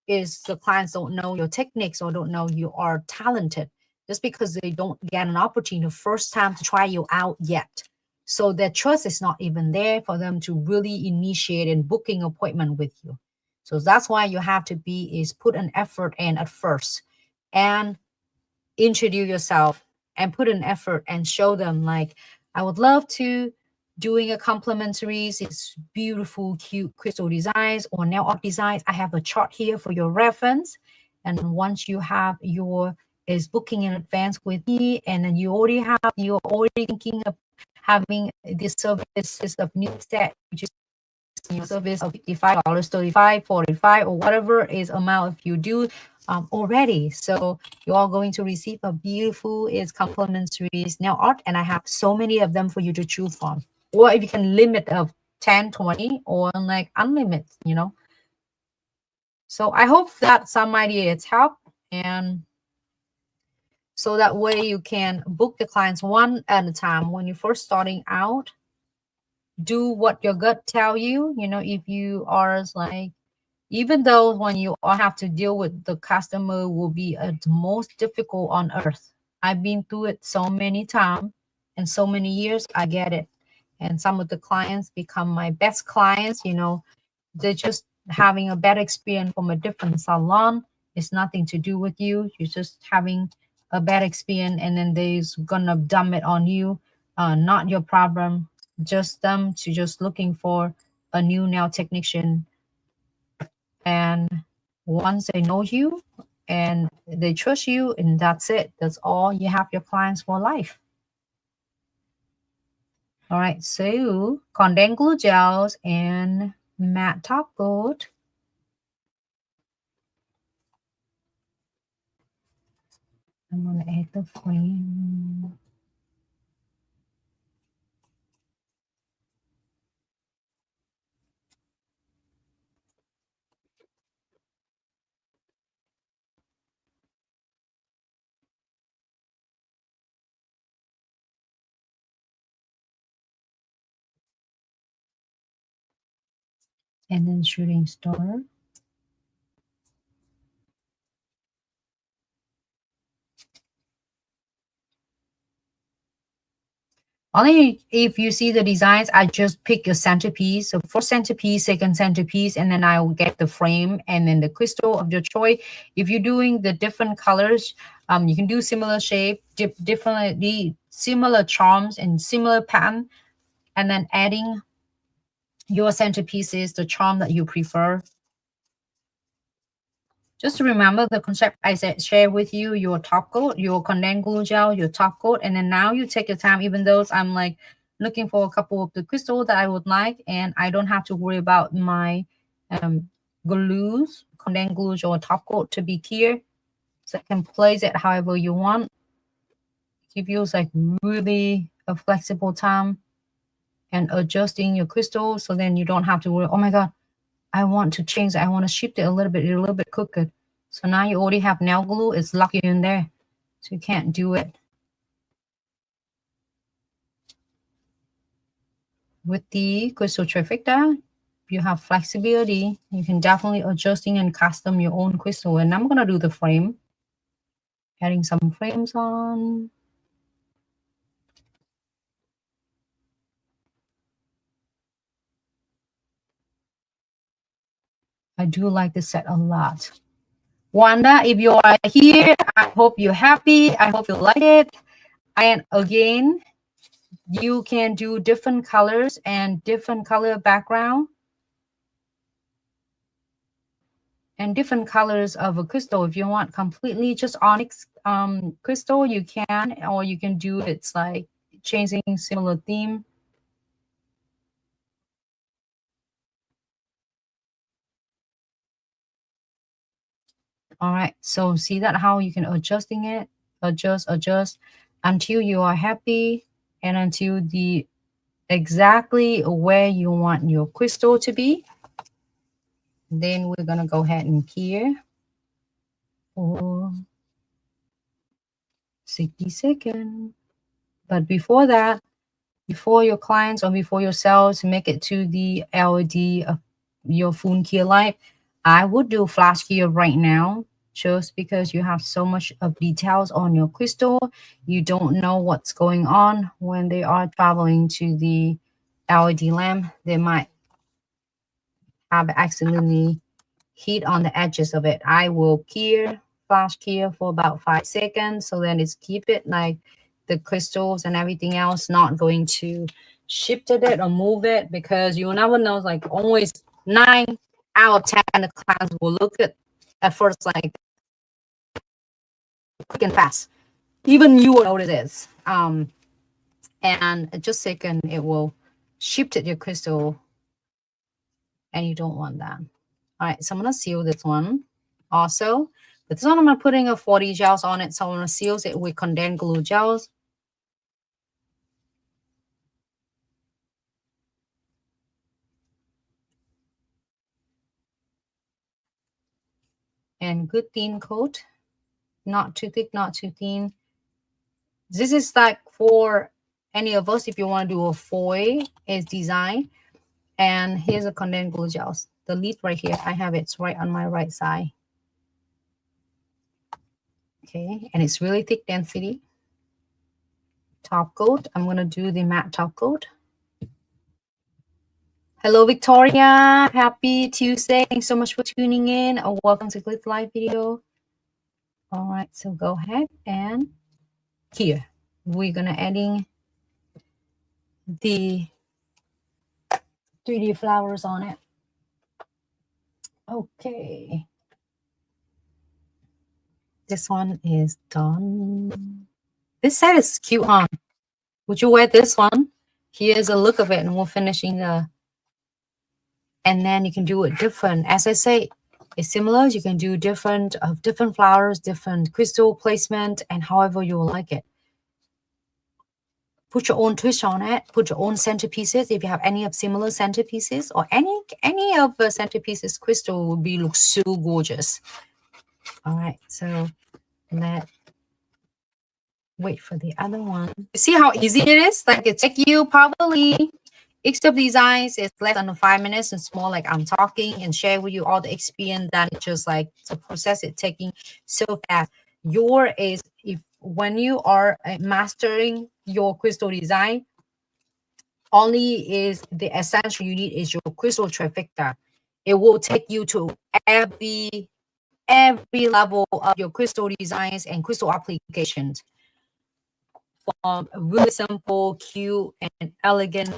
is the clients don't know your techniques or don't know you are talented. Just because they don't get an opportunity the first time to try you out yet. So their trust is not even there for them to really initiate and booking appointment with you. So that's why you have to be is put an effort in at first and introduce yourself and put an effort and show them like, I would love to doing a complimentary, it's beautiful, cute crystal designs or nail art designs. I have a chart here for your reference. And once you have your is booking in advance with me, and then you're already thinking of having this services of new set, which is service of $55, $35, $45, or whatever is amount if you do already. So you are going to receive a beautiful is complimentary nail art, and I have so many of them for you to choose from. Or if you can limit of 10, 20, or like unlimited, you know. So I hope that some ideas help, and so that way you can book the clients one at a time. When you're first starting out, do what your gut tell you. You know, if you are like, even though when you all have to deal with the customer will be the most difficult on earth. I've been through it so many times and so many years, I get it. And some of the clients become my best clients, you know, they're just having a bad experience from a different salon. It's nothing to do with you. You're just having a bad experience and then they're gonna dump it on you. Not your problem, just them to just looking for a new nail technician. And once they know you and they trust you, and that's it. That's all. You have your clients for life. All right, so condensed glue gels and matte top coat. I'm gonna add the frame. And then shooting star. Only if you see the designs, I just pick a centerpiece. So first centerpiece, second centerpiece, and then I will get the frame and then the crystal of your choice. If you're doing the different colors, you can do similar shape, differently, similar charms and similar pattern, and then adding your centerpieces, the charm that you prefer. Just remember the concept I said, share with you your top coat, your condensed glue gel, your top coat, and then now you take your time, even though I'm like looking for a couple of the crystal that I would like, and I don't have to worry about my glues, condensed glue or top coat to be here. So I can place it however you want. Give you like really a flexible time and adjusting your crystal, so then you don't have to worry, oh my God, I want to change it. I want to shift it a little bit crooked. So now you already have nail glue. It's locked in there. So you can't do it. With the crystal trifecta, you have flexibility. You can definitely adjusting and custom your own crystal. And I'm going to do the frame. Adding some frames on. I do like this set a lot. Wanda, if you are here, I hope you're happy. I hope you like it. And again, you can do different colors and different color background and different colors of a crystal. If you want completely just onyx crystal, you can, or you can do it's like changing similar theme. All right, so see that how you can adjusting it, adjust. until you are happy and until the exactly where you want your crystal to be. Then we're gonna go ahead and cure for 60 seconds. But before that, before your clients or before yourselves make it to the LED of your full cure light, I would do flash cure right now, just because you have so much of details on your crystal. You don't know what's going on when they are traveling to the LED lamp. They might have accidentally heat on the edges of it. I will cure, flash cure for about 5 seconds, so then it's keep it like the crystals and everything else not going to shift it or move it, because you will never know. Like always 9 out of 10 the clients will look at first like quick and fast. Even you will notice this. And just a second it will shift your crystal, and you don't want that. All right, so I'm gonna seal this one also. But this one I'm putting a 40 gels on it, so I'm gonna seal it with condensed glue gels. And good thin coat, not too thick, not too thin. This is like for any of us if you want to do a foil is design. And here's a condensed glue gels. The lid right here, I have it's right on my right side. Okay, and it's really thick density. Top coat, I'm gonna do the matte top coat. Hello, Victoria. Happy Tuesday. Thanks so much for tuning in. Welcome to Glitz Live video. All right, so go ahead and here we're gonna adding the 3D flowers on it. Okay. This one is done. This set is cute, huh? Would you wear this one? Here's a look of it, and we're finishing the. And then you can do it different. As I say, it's similar. You can do different flowers, different crystal placement, and however you will like it. Put your own twist on it. Put your own centerpieces. If you have any of similar centerpieces or any of the centerpieces, crystal will be look so gorgeous. All right, so let's wait for the other one. You see how easy it is? Like it takes you probably each of these designs is less than 5 minutes. It's more like I'm talking and share with you all the experience that it's just like to process it taking so fast. Your is if when you are mastering your crystal design, only is the essential you need is your crystal trifecta. It will take you to every level of your crystal designs and crystal applications, from really simple, cute, and elegant,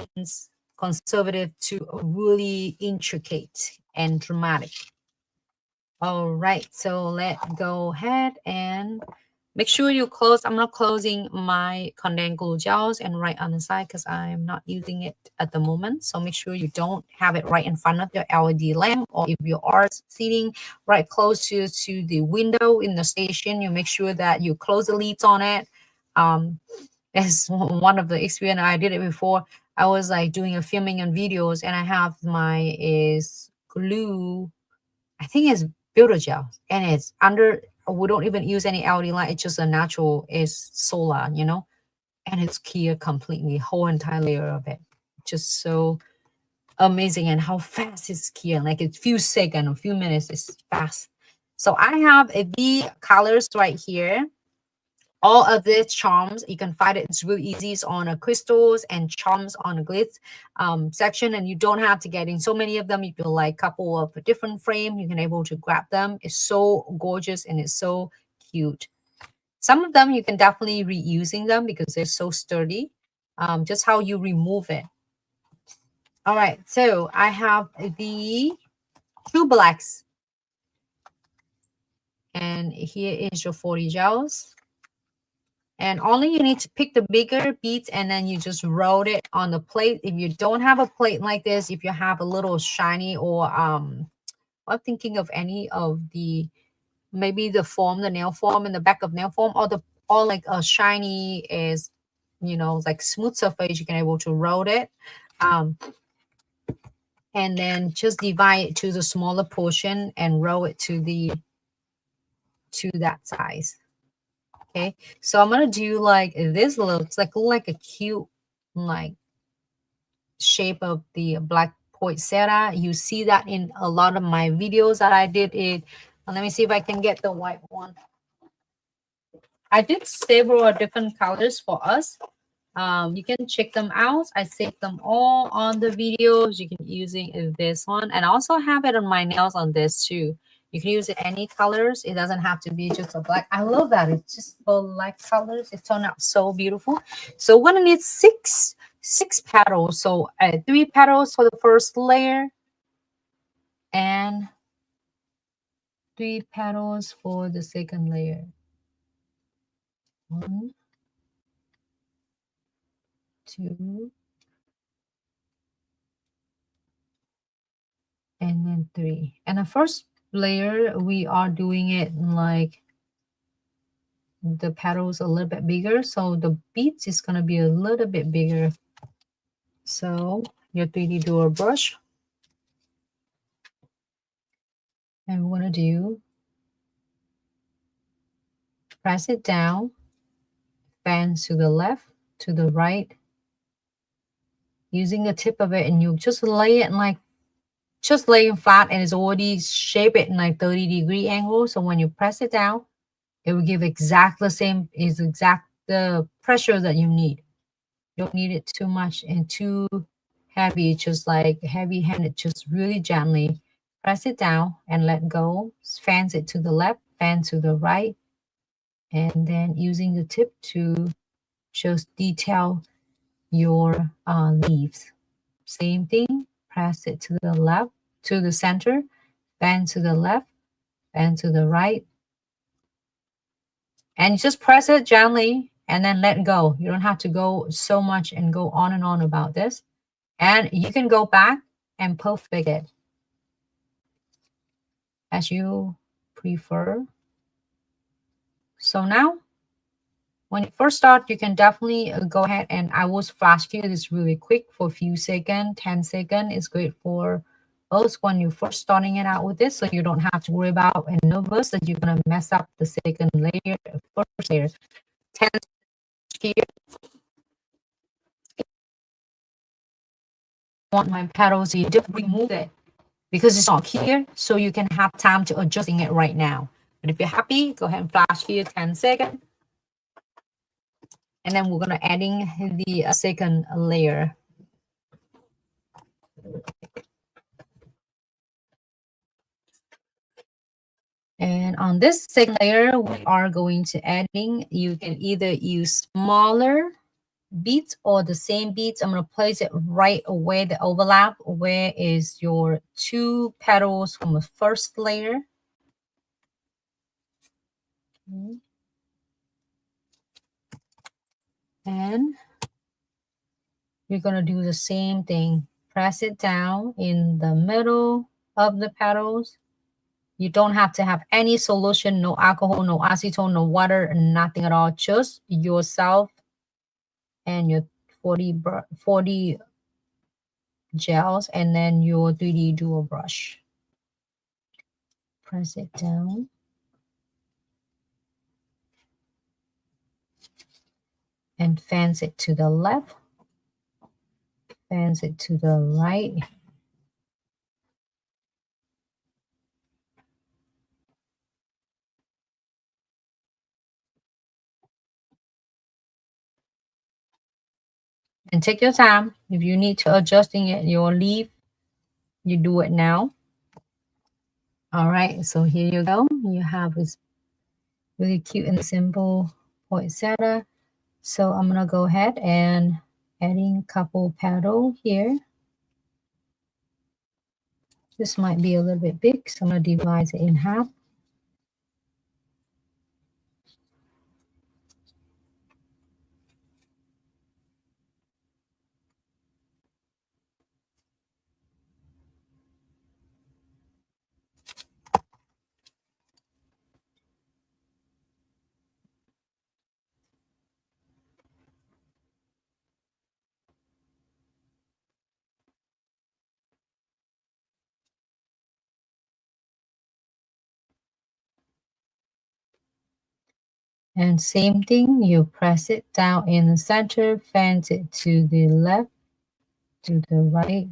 conservative to really intricate and dramatic. All right, so let's go ahead and make sure you close. I'm not closing my condensed glue gels and right on the side because I'm not using it at the moment. So make sure you don't have it right in front of your LED lamp, or if you are sitting right close to the window in the station, you make sure that you close the lids on it. As one of the experience I did it before, I was like doing a filming and videos, and I have my is glue. I think it's Builder Gel, and it's under. We don't even use any LED light. It's just a natural is solar, you know, and it's clear completely, whole entire layer of it. Just so amazing, and how fast it's clear. Like a few seconds, a few minutes, it's fast. So I have the colors right here. All of these charms, you can find it. It's really easy. It's on a crystals and charms on a glitz section, and you don't have to get in so many of them. If you like a couple of different frame, you can able to grab them. It's so gorgeous and it's so cute. Some of them you can definitely reusing them because they're so sturdy. Just how you remove it. All right, so I have the True Blacks, and here is your 40 gels. And only you need to pick the bigger beads, and then you just roll it on the plate. If you don't have a plate like this, if you have a little shiny or I'm thinking of any of the maybe the form, the nail form in the back of nail form, or the all like a shiny is, you know, like smooth surface, you can able to roll it. And then just divide it to the smaller portion and roll it to that size. Okay, so I'm gonna do like this. Looks like a cute like shape of the black poinsettia. You see that in a lot of my videos that I did it. Let me see if I can get the white one. I did several different colors for us. You can check them out. I saved them all on the videos. You can using this one, and I also have it on my nails on this too. You can use it any colors. It doesn't have to be just a black. I love that. It's just black colors. It turned out so beautiful. So we're gonna need six petals. So 3 petals for the first layer, and 3 petals for the second layer. 1, 2, and then 3. And the first layer, we are doing it like the petals a little bit bigger, so the beads is going to be a little bit bigger. So your 3D dual brush, and we're going to do, press it down, fan to the left, to the right, using the tip of it, and you just lay it like, just laying flat, and it's already shaped it in like 30-degree angle. So when you press it down, it will give exact the same, is exact the pressure that you need. You don't need it too much and too heavy, just like heavy handed, just really gently press it down and let go. Fans it to the left, fan to the right, and then using the tip to just detail your leaves. Same thing, press it to the left, to the center, fan to the left, fan to the right, and just press it gently and then let go. You don't have to go so much and go on and on about this. And you can go back and perfect it as you prefer. So now, when you first start, you can definitely go ahead, and I will flash you this really quick for a few seconds. 10 seconds is great for us when you're first starting it out with this, so you don't have to worry about and nervous that you're going to mess up the second layer, first layer. 10 here. Want my petals, you just remove it because it's not here, so you can have time to adjusting it right now. But if you're happy, go ahead and flash here 10 seconds. And then we're going to adding the second layer. And on this second layer, we are going to adding, you can either use smaller beads or the same beads. I'm going to place it right where the overlap, where is your 2 petals from the first layer. And you're going to do the same thing. Press it down in the middle of the petals. You don't have to have any solution, no alcohol, no acetone, no water, nothing at all. Just yourself and your 40 gels, and then your 3D dual brush. Press it down. And fans it to the left. Fans it to the right. And take your time. If you need to adjusting it, your leaf, you do it now. All right, so here you go. You have this really cute and simple poinsettia. So I'm gonna go ahead and adding a couple petal here. This might be a little bit big, so I'm gonna divide it in half. And same thing, you press it down in the center, fan it to the left, to the right.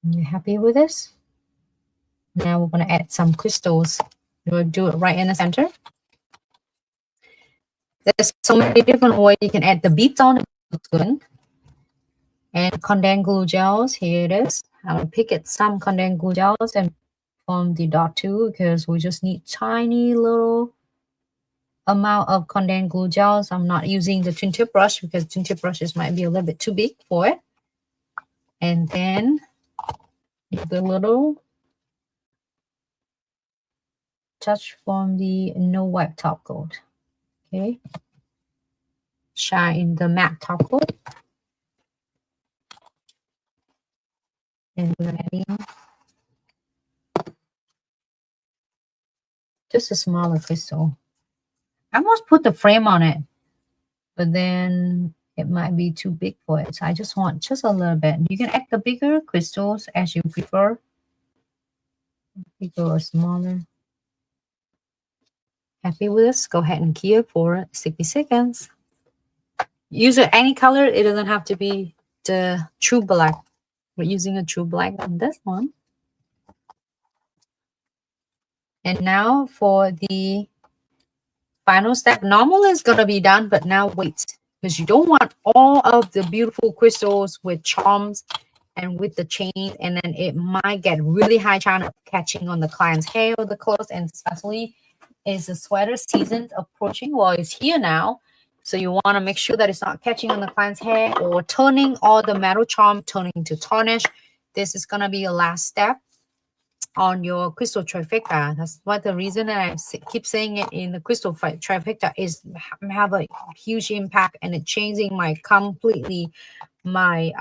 You happy with this? Now we're going to add some crystals. We'll do it right in the center. There's so many different ways you can add the beads on. It looks good. And condensed glue gels, here it is. I'm going to pick it some condensed glue gels and from the dot tool because we just need tiny little amount of condensed glue gels. I'm not using the twin tip brush because twin tip brushes might be a little bit too big for it. And then the little touch from the no wipe top coat. Okay. Shine the matte top coat. And we're adding just a smaller crystal. I almost put the frame on it, but then it might be too big for it. So I just want just a little bit. You can add the bigger crystals as you prefer. Bigger or smaller. Happy with this? Go ahead and key it for 60 seconds. Use any color. It doesn't have to be the true black. We're using a true black on this one. And now for the final step. Normal is going to be done, but now wait. Because you don't want all of the beautiful crystals with charms and with the chain. And then it might get really high chance of catching on the client's hair or the clothes. And especially is the sweater season approaching. Well, it's here now. So you want to make sure that it's not catching on the client's hair or turning all the metal charm, turning to tarnish. This is going to be your last step on your crystal trifecta. That's what the reason that I keep saying it in the crystal trifecta is have a huge impact and it changing my completely my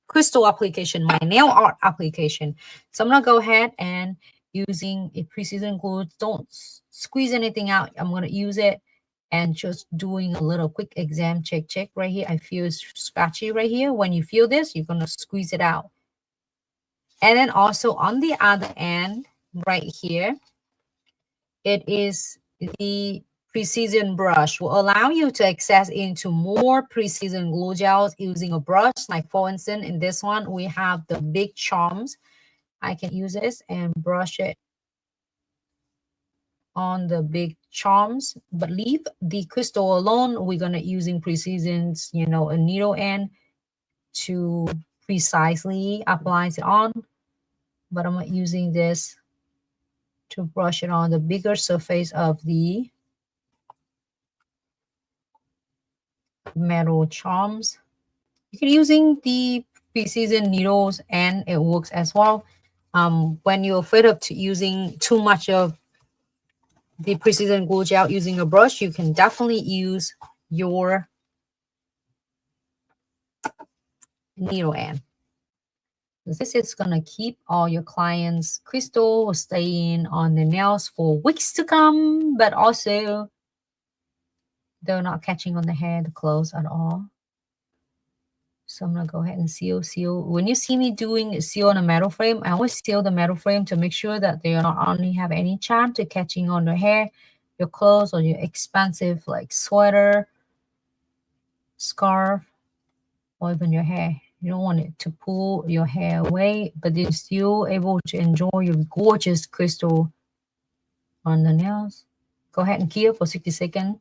crystal application, my nail art application. So I'm gonna go ahead and using a precision glue. Don't squeeze anything out. I'm gonna use it and just doing a little quick exam check right here. I feel it's scratchy right here. When you feel this, you're gonna squeeze it out. And then also on the other end, right here, it is the precision brush. Will allow you to access into more precision glue gels using a brush. Like for instance, in this one, we have the big charms. I can use this and brush it on the big charms, but leave the crystal alone. We're gonna using precisions, you know, a needle end to precisely apply it on. But I'm not using this to brush it on the bigger surface of the metal charms. You can using the precision needles and it works as well. When you're afraid of using too much of the precision glue gel using a brush, you can definitely use your needle end. This is gonna keep all your clients' crystal staying on the nails for weeks to come, but also they're not catching on the hair, the clothes at all. So I'm gonna go ahead and seal. When you see me doing seal on a metal frame, I always seal the metal frame to make sure that they not only have any chance of catching on your hair, your clothes, or your expensive like sweater, scarf, or even your hair. You don't want it to pull your hair away, but you're still able to enjoy your gorgeous crystal on the nails. Go ahead and key it for 60 seconds.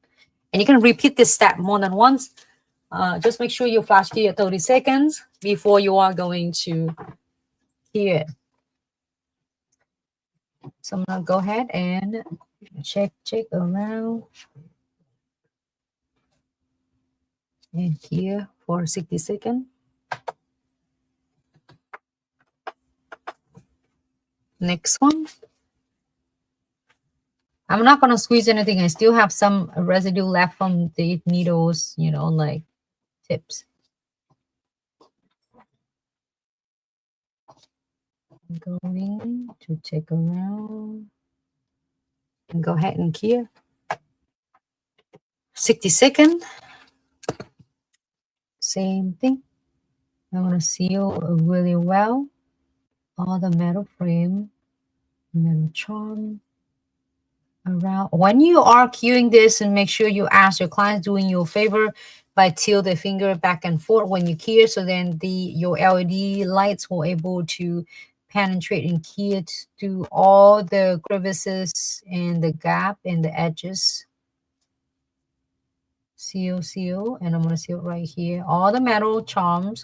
And you can repeat this step more than once. Just make sure you flash key at 30 seconds before you are going to key it. So I'm going to go ahead and check around and key for 60 seconds. Next one. I'm not going to squeeze anything. I still have some residue left from the needles, you know, like tips. I'm going to check around and go ahead and key 60 seconds. Same thing. I'm going to seal really well all the metal frame Metal charm around. When you are curing this, and make sure you ask your clients doing you a favor by tilt the finger back and forth when you cure, so then your LED lights will able to penetrate and cure to all the crevices and the gap and the edges. Seal, and I'm gonna seal right here. All the metal charms,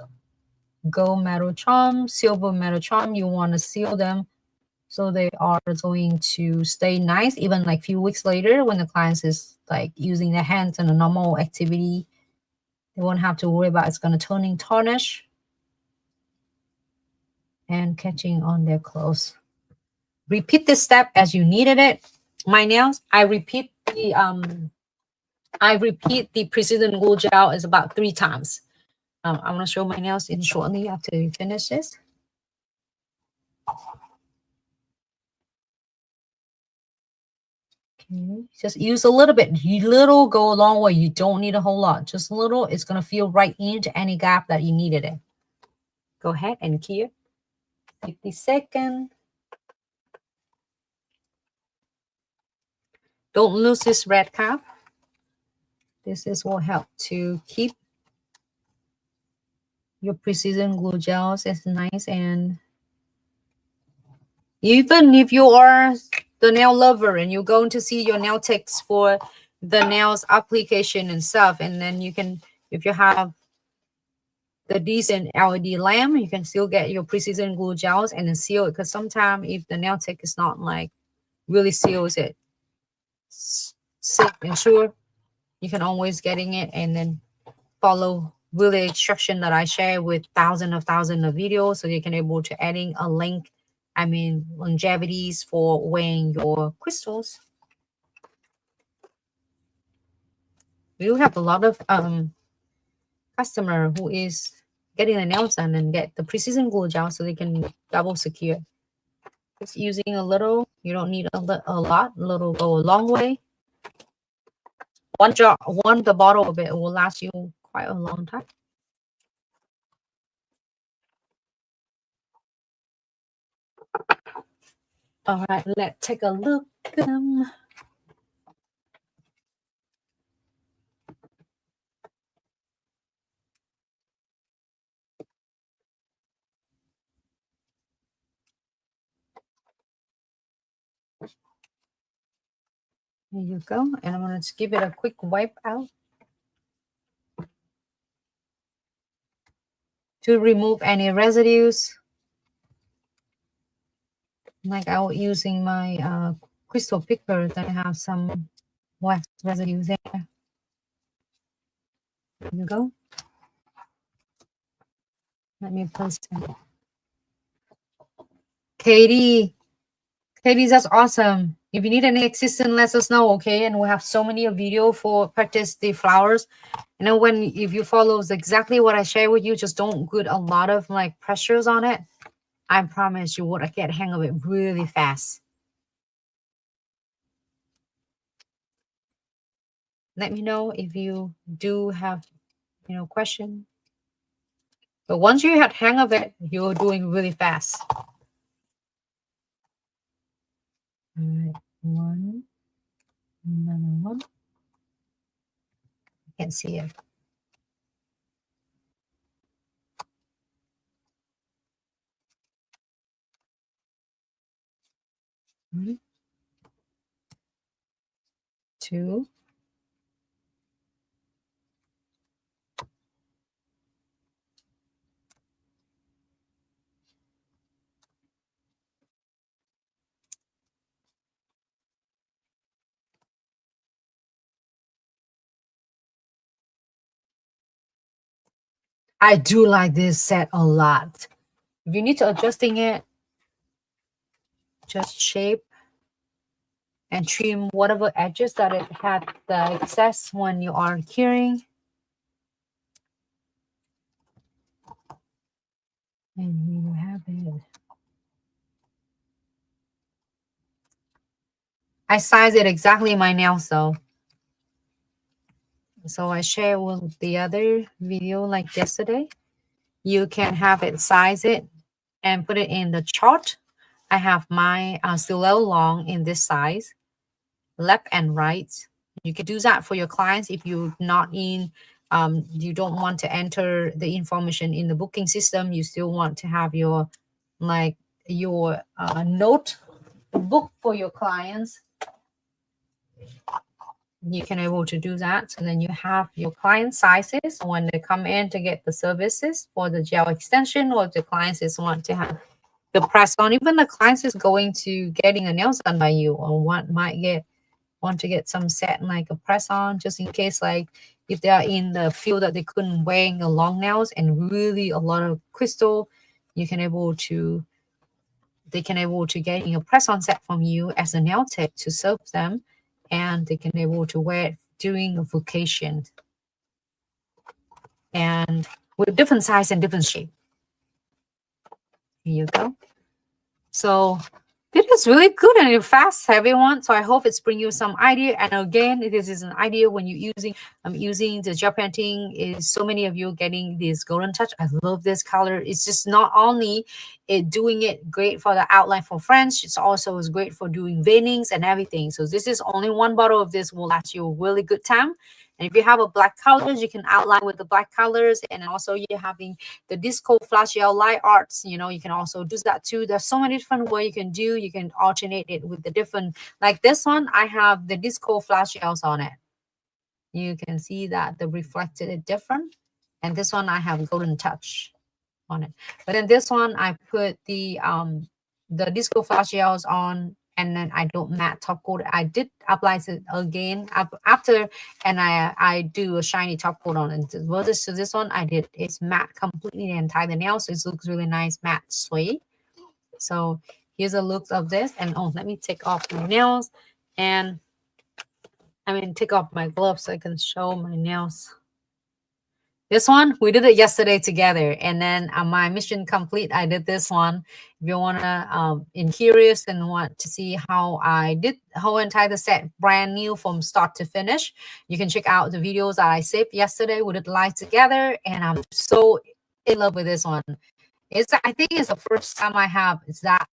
gold metal charm, silver metal charm, you want to seal them so they are going to stay nice even like few weeks later when the clients is like using their hands in a normal activity. They won't have to worry about it's going to turning tarnish and catching on their clothes. Repeat this step as you needed it. My nails, I repeat the precision glue gel is about 3 times. I'm going to show my nails in shortly after you finish this. Okay, just use a little bit. Little go a long way. You don't need a whole lot. Just a little. It's going to feel right into any gap that you needed it. Go ahead and cure. 50 seconds. Don't lose this red cap. This will help to keep your precision glue gels as nice. And even if you are the nail lover and you're going to see your nail techs for the nails application and stuff, and then you can, if you have the decent LED lamp, you can still get your precision glue gels and then seal it, because sometimes if the nail tech is not like really seals it safe and sure, you can always getting it and then follow really instruction that I share with thousands of videos, so you can able to adding a link, longevities for weighing your crystals. We do have a lot of customer who is getting the nails done and get the precision glue gel so they can double secure. Just using a little, you don't need a lot. A little go a long way. The bottle of it will last you quite a long time. All right, let's take a look. There you go. And I'm going to give it a quick wipe out to remove any residues. Like I was using my crystal picker that have some wax residues there. There you go. Let me post it. Katie, that's awesome. If you need any assistance, let us know, okay? And we have so many video for practice the flowers. You know, if you follow exactly what I share with you, just don't put a lot of like pressures on it. I promise you would get hang of it really fast. Let me know if you do have, question. But once you had hang of it, you're doing really fast. All right, one, another one. I can't see it. One, two. I do like this set a lot. If you need to adjusting it, just shape and trim whatever edges that it had the excess when you are curing. And here you have it. I size it exactly my nails though. So I share with the other video like yesterday. You can have it size it and put it in the chart. I have my stiletto long in this size, left and right. You can do that for your clients if you're not in, you don't want to enter the information in the booking system. You still want to have your, like your note book for your clients. You can able to do that. And then you have your client sizes when they come in to get the services for the gel extension, or the clients just want to have the press on. Even the clients is going to getting a nails done by you, or want to get some set like a press on, just in case, like if they are in the field that they couldn't wearing the long nails and really a lot of crystal, you can able to, they can able to get a press on set from you as a nail tech to serve them, and they can able to wear it during a vacation, and with different size and different shape. Here you go. So it is really good and it's fast, everyone. So I hope it's bring you some idea. And again, this is an idea when you're using, I'm using the gel painting. Is so many of you getting this golden touch. I love this color. It's just not only it doing it great for the outline for French, it's also is great for doing veinings and everything. So this is only one bottle of this will last you a really good time. And if you have a black colors, you can outline with the black colors. And also you're having the disco flash gel light arts, you know, you can also do that too. There's so many different ways you can do. You can alternate it with the different, like this one, I have the disco flash gels on it. You can see that the reflected is different. And this one I have golden touch on it. But then this one I put the disco flash gels on, and then I don't matte top coat. I did apply it again after, and I do a shiny top coat on it. Well, so this one I did, it's matte completely the entire nail, so it looks really nice matte suede. So here's a look of this. And oh, let me take off my nails, and I mean take off my gloves so I can show my nails. This one, we did it yesterday together, and then my mission complete. I did this one. If you wanna, in curious and want to see how I did whole entire set brand new from start to finish, you can check out the videos that I saved yesterday. We did live together, and I'm so in love with this one. I think it's the first time I have that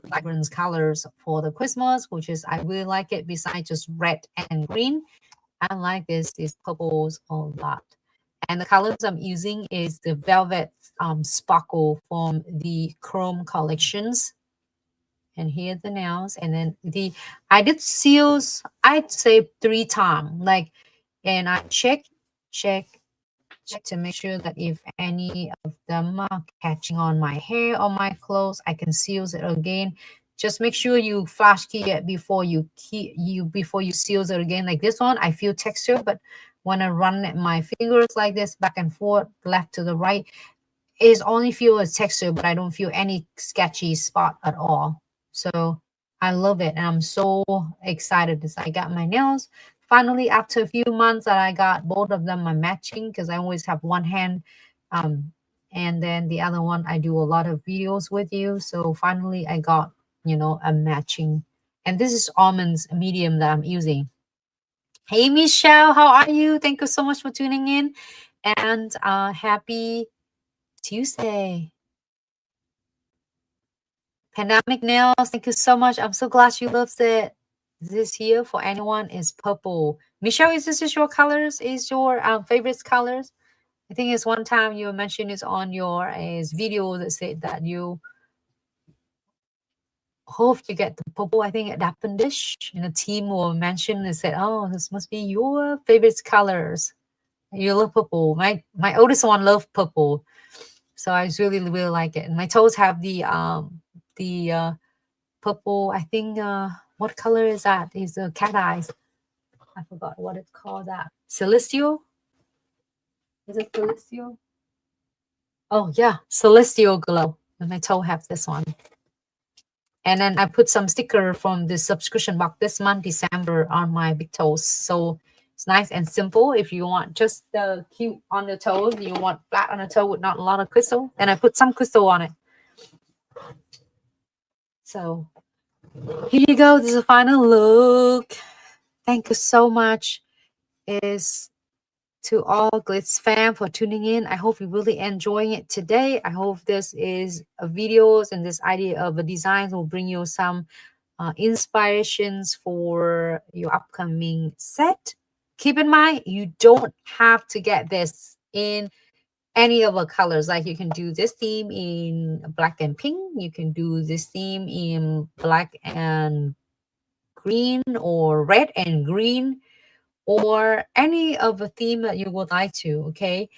vibrant colors for the Christmas, which is I really like it. Besides just red and green, I like these purples a lot. And the colors I'm using is the Velvet Sparkle from the Chrome collections. And here's the nails. And then I did seals, I'd say 3 times. Like, and I check to make sure that if any of them are catching on my hair or my clothes, I can seal it again. Just make sure you flash key it before you seal it again. Like this one, I feel texture, but when I run my fingers like this back and forth, left to the right, it's only feel a texture, but I don't feel any sketchy spot at all. So I love it, and I'm so excited as I got my nails. Finally, after a few months that I got both of them are matching, because I always have one hand, and then the other one I do a lot of videos with you. So finally I got, you know, a matching. And this is almonds medium that I'm using. Hey, Michelle, how are you? Thank you so much for tuning in, and happy Tuesday. Pandemic nails, thank you so much. I'm so glad you loved it. This here for anyone is purple. Michelle, is this your colors? Is your favorite colors? I think it's one time you mentioned it's on your video that said that you hope you get the purple. I think at Appendish in a team will mention and said, oh, this must be your favorite colors. You love purple. My oldest one loved purple. So I really, really like it. And my toes have the purple, I think, what color is that? Is the cat eyes. I forgot what it's called that. Celestial? Is it Celestial? Oh yeah, Celestial Glow. And my toe have this one. And then I put some sticker from the subscription box this month, December, on my big toes. So it's nice and simple. If you want just the cute on the toes, you want flat on the toe with not a lot of crystal, then I put some crystal on it. So here you go. This is a final look. Thank you so much. to all Glitz fam for tuning in. I hope you're really enjoying it today. I hope this is videos and this idea of a design will bring you some inspirations for your upcoming set. Keep in mind, you don't have to get this in any of the colors. Like you can do this theme in black and pink. You can do this theme in black and green or red and green, or any of the theme that you would like to. Okay,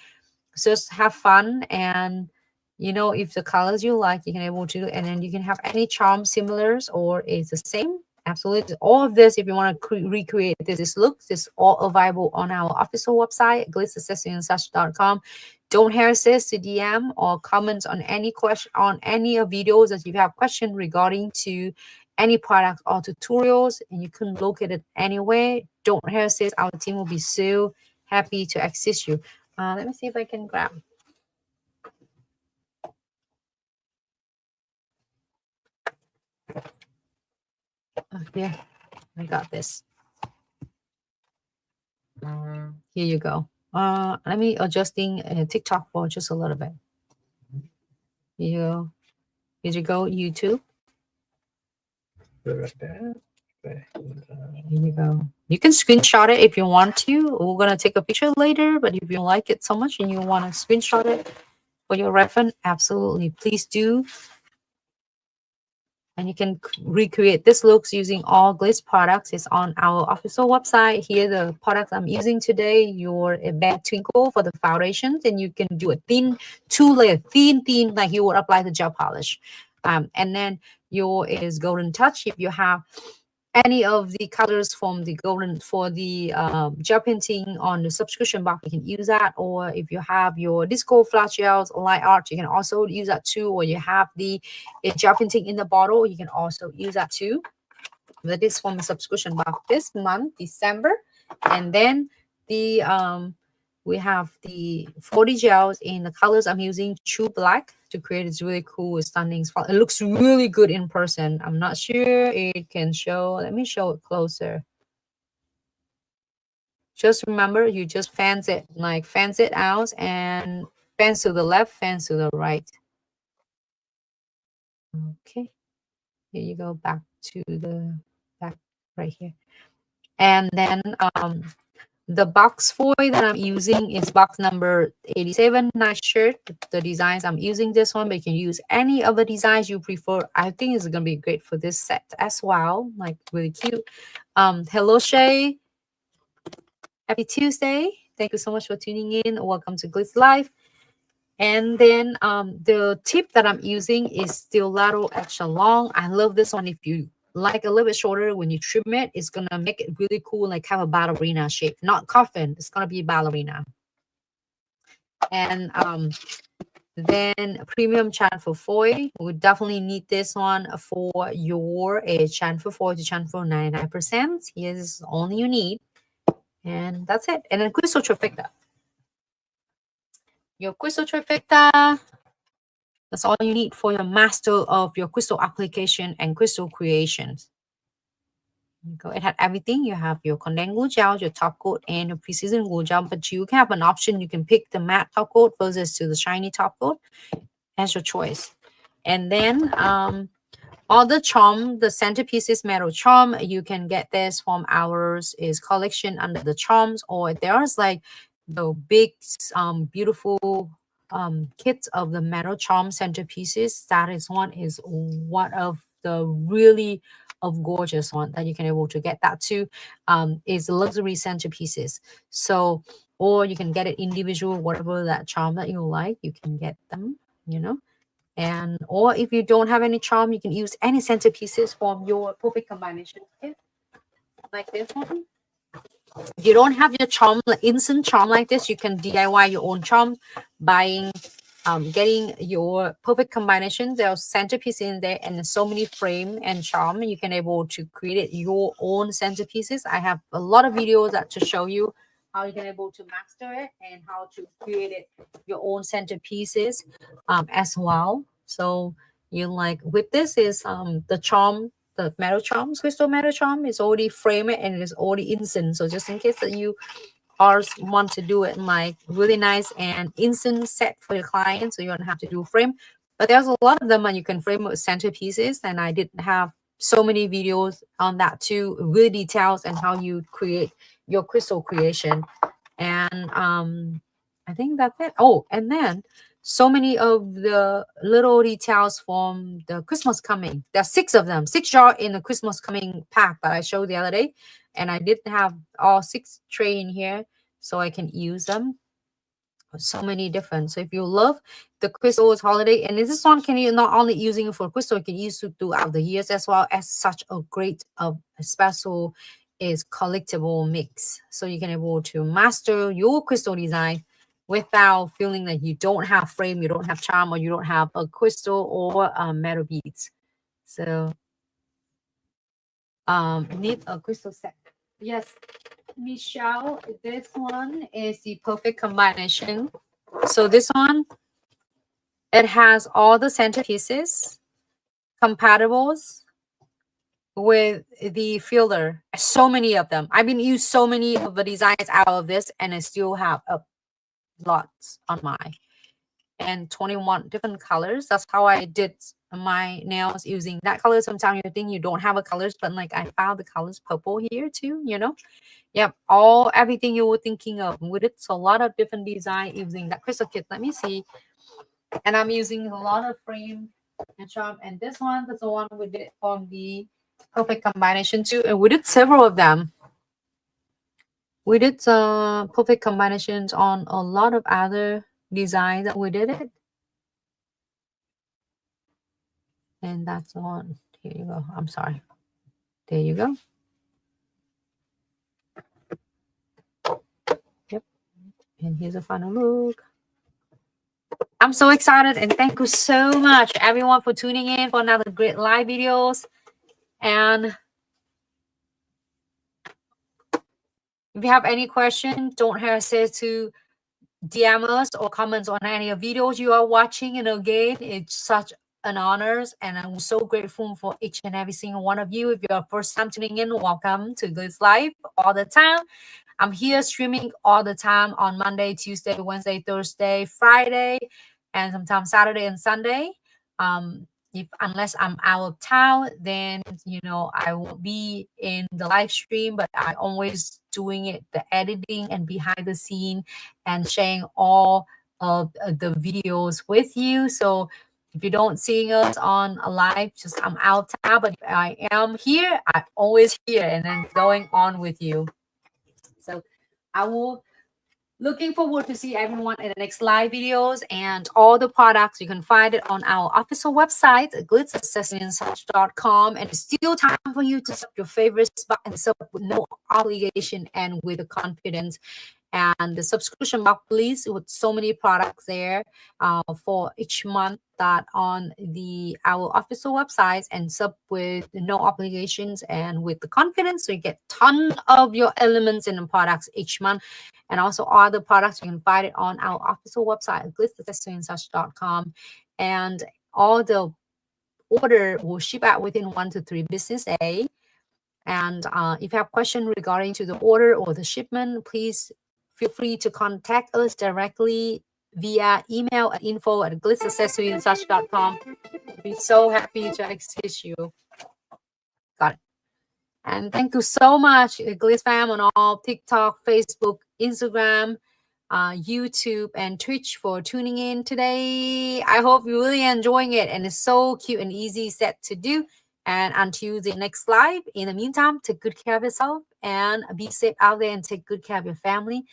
just have fun, and you know, if the colors you like, you can able to, and then you can have any charm similars or it's the same. Absolutely, all of this, if you want to recreate this look, is all available on our official website, glitzaccessoryandsuch.com. Don't hesitate to DM or comment on any question on any of videos that you have question regarding to any products or tutorials, and you can locate it anywhere. Don't hesitate, our team will be so happy to assist you. Let me see if I can grab. Yeah, I got this. Here you go. Let me adjusting TikTok for just a little bit. Here you go, YouTube. Here you go. You can screenshot it if you want to. We're gonna take a picture later, but if you like it so much and you want to screenshot it for your reference, absolutely, please do. And you can recreate this looks using all Glitz products. It's on our official website. Here the products I'm using today, your Bad Twinkle for the foundations, and you can do a thin 2-layer thin like you would apply the gel polish. And then your is Golden Touch. If you have any of the colors from the golden for the gel painting on the subscription box, you can use that. Or if you have your disco flash gels light art, you can also use that too. Or you have the gel painting in the bottle, you can also use that too. That is from the subscription box this month, December. And then the we have the 40 gels in the colors I'm using, True Black, to create this really cool, stunning spot. It looks really good in person. I'm not sure it can show. Let me show it closer. Just remember, you just fans it, like fans it out and fans to the left, fans to the right. Okay. Here you go, back to the back right here. And then the box foil that I'm using is box number 87. Nice shirt. The designs I'm using this one, but you can use any of the designs you prefer. I think it's gonna be great for this set as well. Like really cute. Hello Shay. Happy Tuesday. Thank you so much for tuning in. Welcome to Glitz Live. And then the tip that I'm using is stiletto extra long. I love this one. If you like a little bit shorter, when you trim it, it's gonna make it really cool, like have a ballerina shape, not coffin. It's gonna be ballerina. And then premium chamfer foil. We definitely need this one for your chamfer foil to chamfer 99%. Here's only you need, and that's it. And then crystal trifecta. Your crystal trifecta. That's all you need for your master of your crystal application and crystal creations. Go. It had everything. You have your condensed glue gel, your top coat, and your precision glue gel. But you can have an option. You can pick the matte top coat versus to the shiny top coat as your choice. And then all the charm, the centerpieces metal charm, you can get this from ours is collection under the charms, or there's like the big beautiful kits of the metal charm centerpieces. That is one of the really of gorgeous one that you can able to get that too. Is luxury centerpieces. So, or you can get it individual, whatever that charm that you like, you can get them, you know. And or if you don't have any charm, you can use any centerpieces from your perfect combination kit, like this one. If you don't have your charm, like instant charm like this, you can DIY your own charm, buying getting your perfect combination. There's centerpiece in there and so many frame and charm. You can able to create your own centerpieces. I have a lot of videos that to show you how you can able to master it and how to create it your own centerpieces as well. So you like with this is the charm, the metal charm, crystal metal charm is already framed and it is already instant. So just in case that you ours want to do it in like really nice and instant set for your client, so you don't have to do frame. But there's a lot of them and you can frame with centerpieces, and I did have so many videos on that too, really details and how you create your crystal creation. And I think that's it. Oh, and then so many of the little details from the Christmas coming. There's 6 of them, 6 jar in the Christmas coming pack that I showed the other day. And I didn't have all 6 tray in here, so I can use them. So many different. So if you love the crystals holiday, and this one can you not only using it for crystal, you can use it throughout the years as well, as such a great special is collectible mix. So you can able to master your crystal design without feeling that you don't have frame, you don't have charm, or you don't have a crystal or metal beads. So need a crystal set. Yes, Michelle, this one is the perfect combination. So this one, it has all the centerpieces compatibles with the filler. So many of them. I've been used so many of the designs out of this, and I still have a lots on mine. And 21 different colors. That's how I did my nails, using that color. Sometimes you think you don't have a colors, but like I found the colors purple here too, you know. Yep, everything you were thinking of with it. So a lot of different design using that crystal kit. Let me see. And I'm using a lot of frame and charm. And this one is the one we did on the perfect combination too. And we did several of them. We did perfect combinations on a lot of other designs that we did it. And that's the one. Here you go. I'm sorry. There you go. Yep. And here's a final look. I'm so excited, and thank you so much everyone for tuning in for another great live videos. And if you have any questions, don't hesitate to DM us or comments on any of videos you are watching. And again, it's such an honor, and I'm so grateful for each and every single one of you. If you're first time tuning in, welcome to Glitz Live all the time. I'm here streaming all the time on Monday, Tuesday, Wednesday, Thursday, Friday, and sometimes Saturday and Sunday. Unless I'm out of town, then you know I won't be in the live stream, but I always doing it, the editing and behind the scene, and sharing all of the videos with you. So if you don't seeing us on a live, just I'm out of town, but if I am here, I'm always here and then going on with you. So I will looking forward to see everyone in the next live videos, and all the products you can find it on our official website, glitzaccessories.com. And it's still time for you to sub your favorite spot and sub with no obligation and with confidence. And the subscription box, please, with so many products there for each month that on our official websites, and sub with no obligations and with the confidence, so you get ton of your elements in the products each month. And also all the products you can find it on our official website, glitzaccessories.com. And all the order will ship out within 1 to 3 business days. And if you have questions regarding to the order or the shipment, please feel free to contact us directly via email at info@glitzaccessories.com. I'll be so happy to assist you. Got it. And thank you so much, Glitz fam, on all TikTok, Facebook, Instagram, YouTube, and Twitch for tuning in today. I hope you're really enjoying it, and it's so cute and easy set to do. And until the next live, in the meantime, take good care of yourself and be safe out there, and take good care of your family.